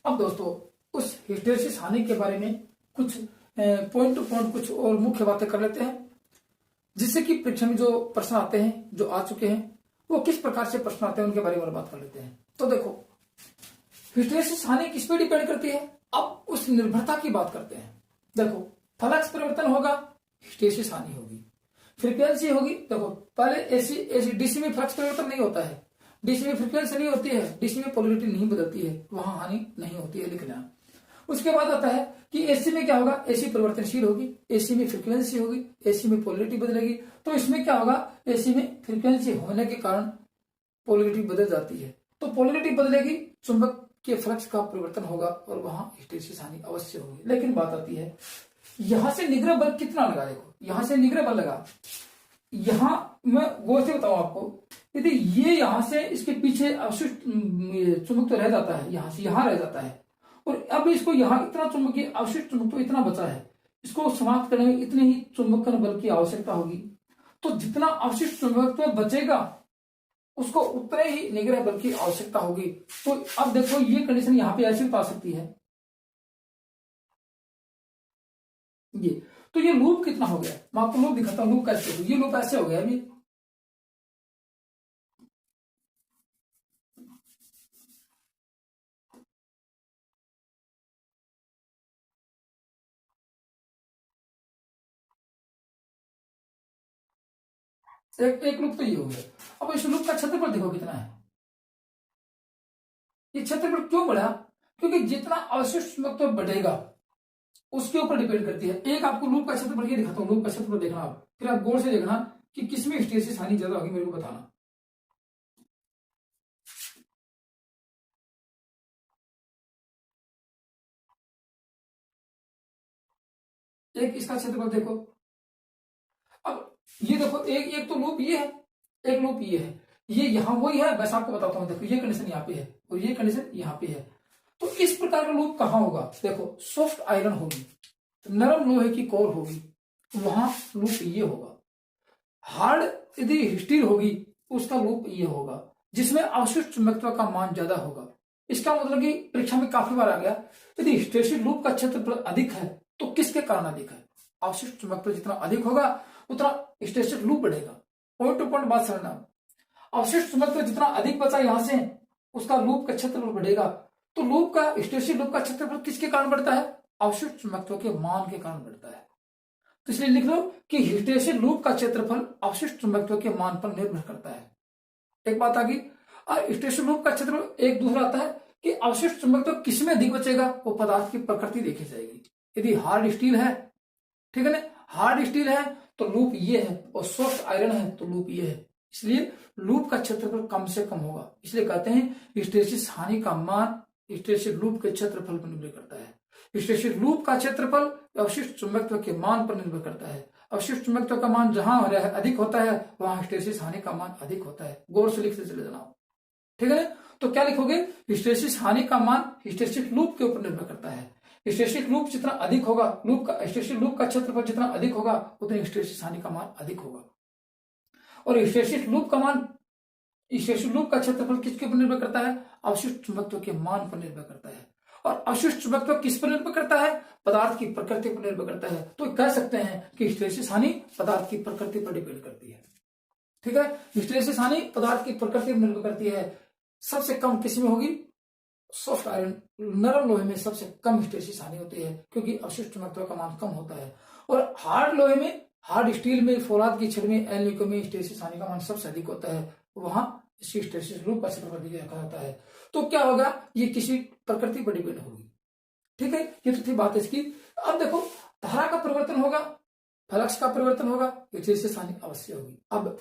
अब दोस्तों उस हिस्टैरिसीस हानि के बारे में कुछ पॉइंट टू पॉइंट कुछ और मुख्य बातें कर लेते हैं, जिससे कि परीक्षा में जो प्रश्न आते हैं, जो आ चुके हैं, वो किस प्रकार से प्रश्न आते हैं उनके बारे में बात कर लेते हैं। तो देखो हिस्टैरिसीस हानि किस पे डिपेंड करती है? अब उस निर्भरता की बात करते हैं। देखो फ्लक्स परिवर्तन होगा, हिस्टैरिसीस हानि होगी, फ्रीक्वेंसी होगी। देखो पहले एसी डीसी में फ्लक्स परिवर्तन नहीं होता है, डीसी में फ्रीक्वेंसी नहीं होती है, डीसी में पोलरिटी नहीं बदलती है, वहां हानि नहीं होती है, लिखना। उसके बाद आता है कि एसी में क्या होगा? एसी परिवर्तनशील होगी, एसी में फ्रीक्वेंसी होगी, एसी में पोलरिटी बदलेगी। तो इसमें क्या होगा? एसी में फ्रीक्वेंसी होने के कारण पोलरिटी बदल जाती है, तो पोलरिटी बदलेगी, चुंबक के फ्लक्स का परिवर्तन होगा और वहां हिस्टैरिसीस हानि अवश्य होगी। लेकिन बात आती है यहां से निग्रह बल कितना लगा? देखो यहां से निग्रह बल लगा, यहां मैं गौर से बताऊं आपको, यदि ये यहां से इसके पीछे अवशिष्ट चुंबक तो रह जाता है, यहां से यहां रह जाता है, और अब इसको यहां इतना चुंबकीय अवशिष्ट चुंबक तो इतना बचा है, इसको समाप्त करने में इतने ही चुंबकन बल की आवश्यकता होगी। तो जितना अवशिष्ट चुंबक तो बचेगा उसको उतने ही निग्रह बल की आवश्यकता होगी। तो अब देखो ये कंडीशन यहां पे ऐसी बता सकती है, ये तो ये लूप कितना हो गया, मैं आपको लूप दिखाता हूं, लूप कैसे हो, ये लूप ऐसे हो गया अभी, एक लूप तो ये हो गया। अब इस लूप का क्षेत्रफल देखो कितना है, ये क्षेत्रफल क्यों बढ़ा? क्योंकि जितना अवशिष्ट चुंबकत्व तो बढ़ेगा उसके ऊपर डिपेंड करती है। एक आपको लूप का क्षेत्रफल ये दिखाता हूं, लूप का क्षेत्रफल देखना आप, फिर आप गौर से देखना कि किसमें हिस्टैरिसीस हानि ज्यादा होगी, मेरे को बताना। एक इसका क्षेत्रफल देखो, ये देखो एक एक तो लूप ये है, एक लूप ये है, ये यहां वही है, बस आपको बताता हूं। देखो ये कंडीशन यहाँ पे है और ये कंडीशन यहाँ पे है। तो इस प्रकार का लूप कहां होगा? देखो सॉफ्ट आयरन होगी, नरम लोहे की कोर होगी, वहां लूप ये होगा। हार्ड यदि स्टील होगी उसका लूप ये होगा, जिसमें अवशिष्ट चुंबकत्व का मान ज्यादा होगा। इसका मतलब कि परीक्षा में काफी बार आ गया, यदि हिस्टैरिसीस लूप का क्षेत्रफल अधिक है तो किसके कारण अधिक है? अवशिष्ट चुंबकत्व जितना अधिक होगा उतना हिस्टैरिसीस लूप बढ़ेगा। पॉइंट टू पॉइंट बात समझना। अवशिष्ट चुंबकत्व जितना अधिक बचा यहां से, उसका लूप का क्षेत्रफल बढ़ेगा। तो लूप का हिस्टैरिसीस लूप का क्षेत्रफल किसके कारण बढ़ता है? अवशिष्ट चुंबकत्व के मान के कारण बढ़ता है। तो इसलिए लिख लो कि हिस्टैरिसीस लूप का क्षेत्रफल अवशिष्ट चुंबकत्व के मान पर निर्भर करता है। एक बात आ गई। हिस्टैरिसीस लूप का क्षेत्रफल एक दूसरा आता है कि अवशिष्ट चुंबकत्व किसमें अधिक बचेगा, वो पदार्थ की प्रकृति देखी जाएगी। यदि हार्ड स्टील है, ठीक है ना, हार्ड स्टील है तो लूप ये है, और सॉफ्ट आयरन है तो लूप ये है। इसलिए लूप का क्षेत्रफल कम से कम होगा। इसलिए कहते हैं हिस्टैरिसीस हानि का मान हिस्टैरिसीस लूप के क्षेत्रफल पर निर्भर करता है। हिस्टैरिसीस लूप का क्षेत्रफल अवशिष्ट चुंबकत्व के मान पर निर्भर करता है। अवशिष्ट चुंबकत्व का मान जहां अधिक होता है वहां हिस्टैरिसीस हानि का मान अधिक होता है। गौर से लिखते चले जाना, ठीक है। तो क्या लिखोगे? हिस्टैरिसीस हानि का मान हिस्टैरिसीस लूप के ऊपर निर्भर करता है। हिस्टैरिसीस लूप जितना अधिक होगा, हिस्टैरिसीस लूप का क्षेत्रफल जितना अधिक होगा उतनी हिस्टैरिसीस हानि का मान अधिक होगा। और हिस्टैरिसीस लूप का क्षेत्रफल किसके ऊपर निर्भर करता है? अवशिष्ट चुंबकत्व के मान पर निर्भर करता है। और अवशिष्ट चुंबकत्व किस पर निर्भर करता है? पदार्थ की प्रकृति पर निर्भर करता है। तो कह सकते हैं कि हिस्टैरिसीस हानि पदार्थ की प्रकृति पर डिपेंड करती है, ठीक है। हिस्टैरिसीस हानि पदार्थ की प्रकृति पर निर्भर करती है। सबसे कम किस में होगी? सॉफ्ट आयरन, नरम लोहे में सबसे कम हिस्टैरिसीस हानि होती है, क्योंकि अवशिष्ट चुंबकत्व का मान कम होता है। और हार्ड लोहे में, हार्ड स्टील में, फौलाद की छड़ में, एल्यूमिनियम में हिस्टैरिसीस हानि का मान सबसे अधिक होता है, वहां हिस्टैरिसीस लूप का क्षेत्रफल रखा जाता है। तो क्या होगा? ये किसी प्रकृति पर डिपेंड होगी, ठीक है। ये तो थी बात इसकी। अब देखो धारा का परिवर्तन होगा, फ्लक्स का परिवर्तन होगा, हिस्टैरिसीस हानि अवश्य होगी। अब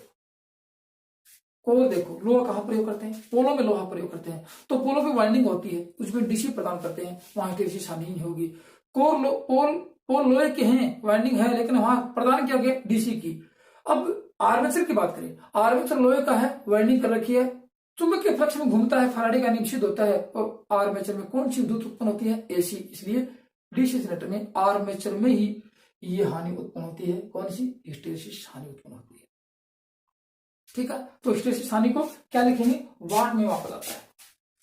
कोर देखो, लोहा कहां प्रयोग करते हैं? पोलो में लोहा प्रयोग करते हैं। तो पोलो में वाइंडिंग होती है, उसमें डीसी प्रदान करते हैं, वहां हिस्टैरिसीस हानि नहीं होगी। पोल लोहे के हैं, वाइंडिंग है, लेकिन वहां प्रदान किया गया डीसी की। अब आर्मेचर की बात करें, आर्मेचर लोहे का है, वाइंडिंग कर रखी है, चुंबकीय फ्लक्स में घूमता है, फैराडे का नियम सिद्ध होता है, और आर्मेचर में कौन सी विद्युत उत्पन्न होती है? एसी। इसलिए डीसी जनरेटर में आर्मेचर में ही ये हानि उत्पन्न होती है। कौन सी? हिस्टैरिसीस हानि उत्पन्न होती है, ठीक है। तो हिस्टैरिसीस हानि को क्या लिखेंगे? वाट में मापा जाता है।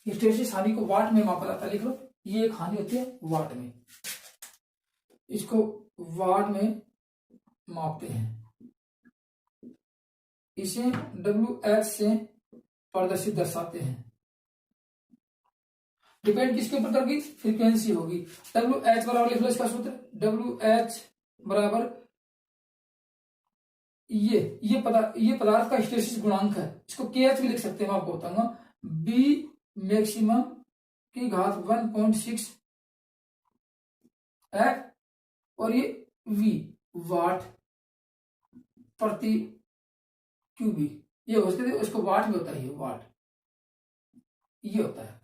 हिस्टैरिसीस हानि को वाट में मापा जाता है, लिख लो। ये एक हानि होती है वाट में, इसको वाट में मापते हैं। इसे WH से प्रदर्शित दर्शाते हैं। डिपेंड किसके ऊपर करेगी? फ्रीक्वेंसी होगी। WH बराबर लिख लो इसका सूत्र, WH बराबर ये पदार्थ का हिस्टैरिसीस गुणांक है। इसको KH भी लिख सकते हैं, मैं आपको बताऊंगा। B मैक्सिमम की घात 1.6 F, और ये V वाट प्रति क्यूबिक, ये हो सकते, इसको वाट में होता है, ये वाट ये होता है।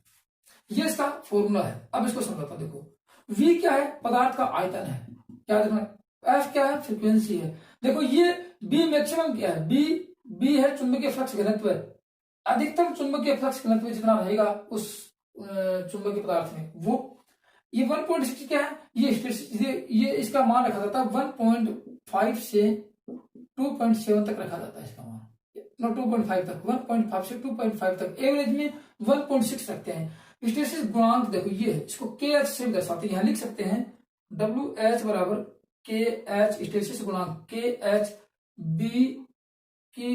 ये इसका फॉर्मूला है। अब इसको समझाता, देखो V क्या है? पदार्थ का आयतन है, क्या देखना। F क्या है? फ्रीक्वेंसी है। देखो ये B मैक्सिमम क्या है? B है चुंबकीय फ्लक्स घनत्व है। अधिकतम चुंबकीय फ्लक्स घनत्व जितना रहेगा उस चुंबकीय पदार्थ में, वो ये 1.6 क्या है? ये इसका मान रखा जाता है 1.5 से 2.7 तक रखा जाता है इसका मान, 2.5 तक, 1.5 से 2.5 तक, एवरेज में 1.6 रखते हैं। हिस्टैरिसीस गुणांक देखो ये है, इसको KH से दर्शाते हैं, यहां लिख सकते हैं WH बराबर KH, हिस्टैरिसीस गुणांक KH, B की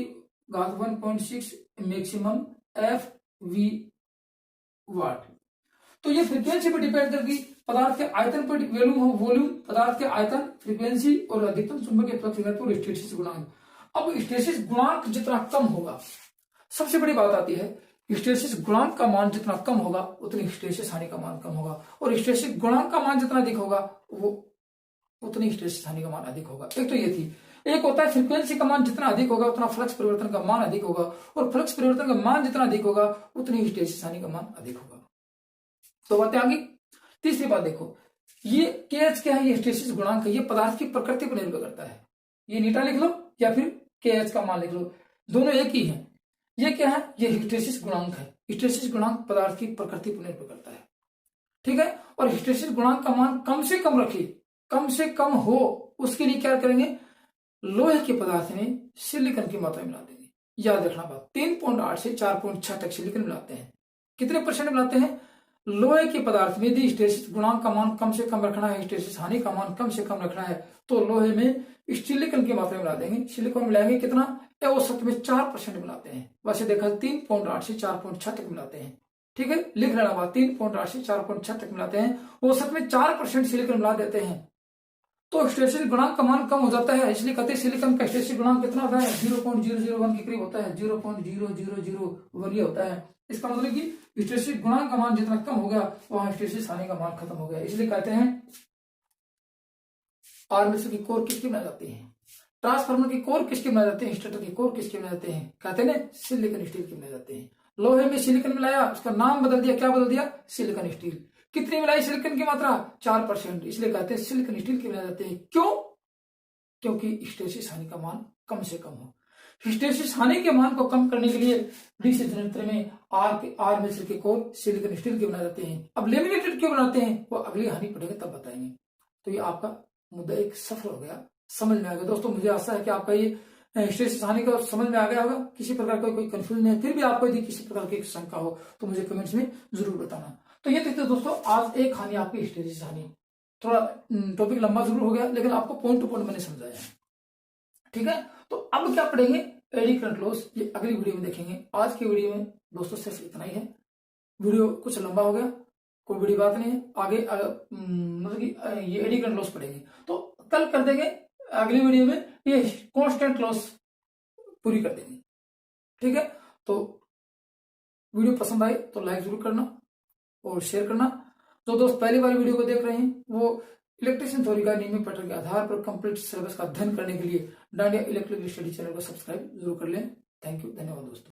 घात 1.6 मैक्सिमम F V वाट। तो ये फ्रीक्वेंसी पर डिपेंड करती, पदार्थ के आयतन पर, वॉल्यूम, पदार्थ के आयतन, फ्रीक्वेंसी और अधिकतम चुंबकीय फ्लक्स घनत्व और हिस्टैरिसीस गुणांक। अब हिस्टैरिसीस गुणांक जितना कम होगा, सबसे बड़ी बात आती है, हिस्टैरिसीस गुणांक का मान जितना कम होगा उतनी हिस्टैरिसीस हानि का मान कम होगा, और हिस्टैरिसीस गुणांक का मान जितना अधिक होगा वो उतनी हिस्टैरिसीस हानि का मान अधिक होगा। एक तो ये थी। एक होता है फ्रीक्वेंसी का मान जितना अधिक होगा उतना फ्लक्स परिवर्तन का मान अधिक होगा, और फ्लक्स परिवर्तन का मान जितना अधिक होगा उतनी हिस्टैरिसीस हानि का मान अधिक होगा। तो बातें आगे। तीसरी बात देखो, ये KH क्या है? ये हिस्टैरिसीस गुणांक है, ये पदार्थ की प्रकृति पर निर्भर करता है। ये नीटा लिख लो या फिर के एच का मान लिख लो, दोनों एक ही है। ये क्या है, ये हिस्टेरिसिस गुणांक है। हिस्टेरिसिस गुणांक पदार्थ की प्रकृति पर निर्भर करता है, ठीक है। और हिस्टेरिसिस गुणांक का मान कम से कम रखिए, कम से कम हो, उसके लिए क्या करेंगे, लोहे के पदार्थ में सिलिकॉन की मात्रा मिला देंगे। याद रखना बात, 3.8 से 4.6 तक सिलिकॉन मिलाते हैं। कितने परसेंट मिलाते हैं, लोहे के पदार्थ में यदि हिस्टेरिसिस गुणांक का मान कम से कम रखना है, हिस्टेरिसिस हानि का मान कम से कम रखना है, तो लोहे में सिलिकॉन की मात्रा मिला देंगे। सिलिकॉन मिलाएंगे कितना, औसत में 4% मिलाते हैं। वैसे देखा 3.8 से 4.6 तक मिलाते हैं, ठीक है। लिख लेना बात, 3.8 से 4.6 तक मिलाते हैं, औसत में 4% सिलिकॉन मिला देते हैं। तो हिस्टेरिसिस गुणांक का मान कम हो जाता है, इसलिए कहते हैं सिलिकॉन का हिस्टेरिसिस गुणांक कितना होता है, 0.001 के करीब होता है, 0.0001 ये होता है। इसका मतलब कि हिस्टेरिसिस गुणांक का मान जितना कम होगा वहां हिस्टेरिसिस हानि का मान खत्म हो गया। इसलिए कहते हैं आर्मेचर की कोर किसकी बनाई जाती है, ट्रांसफार्मर की कोर किसकी बनाई जाती है, स्टेटर की कोर किसकी बनाई जाती है, कहते हैं सिलिकॉन स्टील की बनाई जाती है। लोहे में सिलिकॉन मिलाया, उसका नाम बदल दिया, क्या बदल दिया, सिलिकॉन स्टील। कितनी मिलाई सिलिकॉन की मात्रा, 4%, इसलिए कहते हैं सिलिकॉन स्टील की बनाई जाती है। क्यों, क्योंकि हिस्टेरिसिस हानि का मान कम से कम हो। हिस्टेरिसिस हानि के मान को कम करने के लिए डीसी जनरेटर में आर्मेचर के कोर सिलिकॉन स्टील के बनाए जाते हैं। अब लेमिनेटेड क्यों बनाते हैं, वो अगली हानि पढ़ेंगे तब बताएंगे। तो ये आपका मुद्दा एक सफल हो गया, समझ में आ गया। दोस्तों मुझे आशा है कि आपका ये हिस्टेरिसिस हानि का समझ में आ गया होगा, किसी प्रकार का कोई कंफ्यूजन है, फिर भी आपको यदि किसी प्रकार की शंका हो तो मुझे कमेंट्स में जरूर बताना। तो ये देखते दोस्तों, आज एक हानि आपकी हिस्टेरिसिस हानि, थोड़ा टॉपिक लंबा जरूर हो गया, लेकिन आपको पॉइंट टू पॉइंट मैंने समझाया, ठीक है। तो अब क्या पढ़ेंगे, एडी करंट लॉस, ये अगली वीडियो में देखेंगे। आज की वीडियो में दोस्तों सिर्फ इतना ही है, वीडियो कुछ लंबा हो गया, कोई बड़ी बात नहीं है। आगे मतलब कि ये एडी करंट लॉस पढ़ेंगे, तो कल कर देंगे अगली वीडियो में ये कांस्टेंट लॉस पूरी कर देंगे, ठीक है। तो वीडियो पसंद आए तो लाइक जरूर करना और शेयर करना। जो दोस्त पहली बार वीडियो को देख रहे हैं वो इलेक्ट्रिशियन थ्योरी का नियमित पैटर्न के आधार पर कंप्लीट सिलेबस का अध्ययन करने के लिए डांडिया इलेक्ट्रिकल स्टडी चैनल को सब्सक्राइब जरूर कर लें। थैंक यू, धन्यवाद दोस्तों।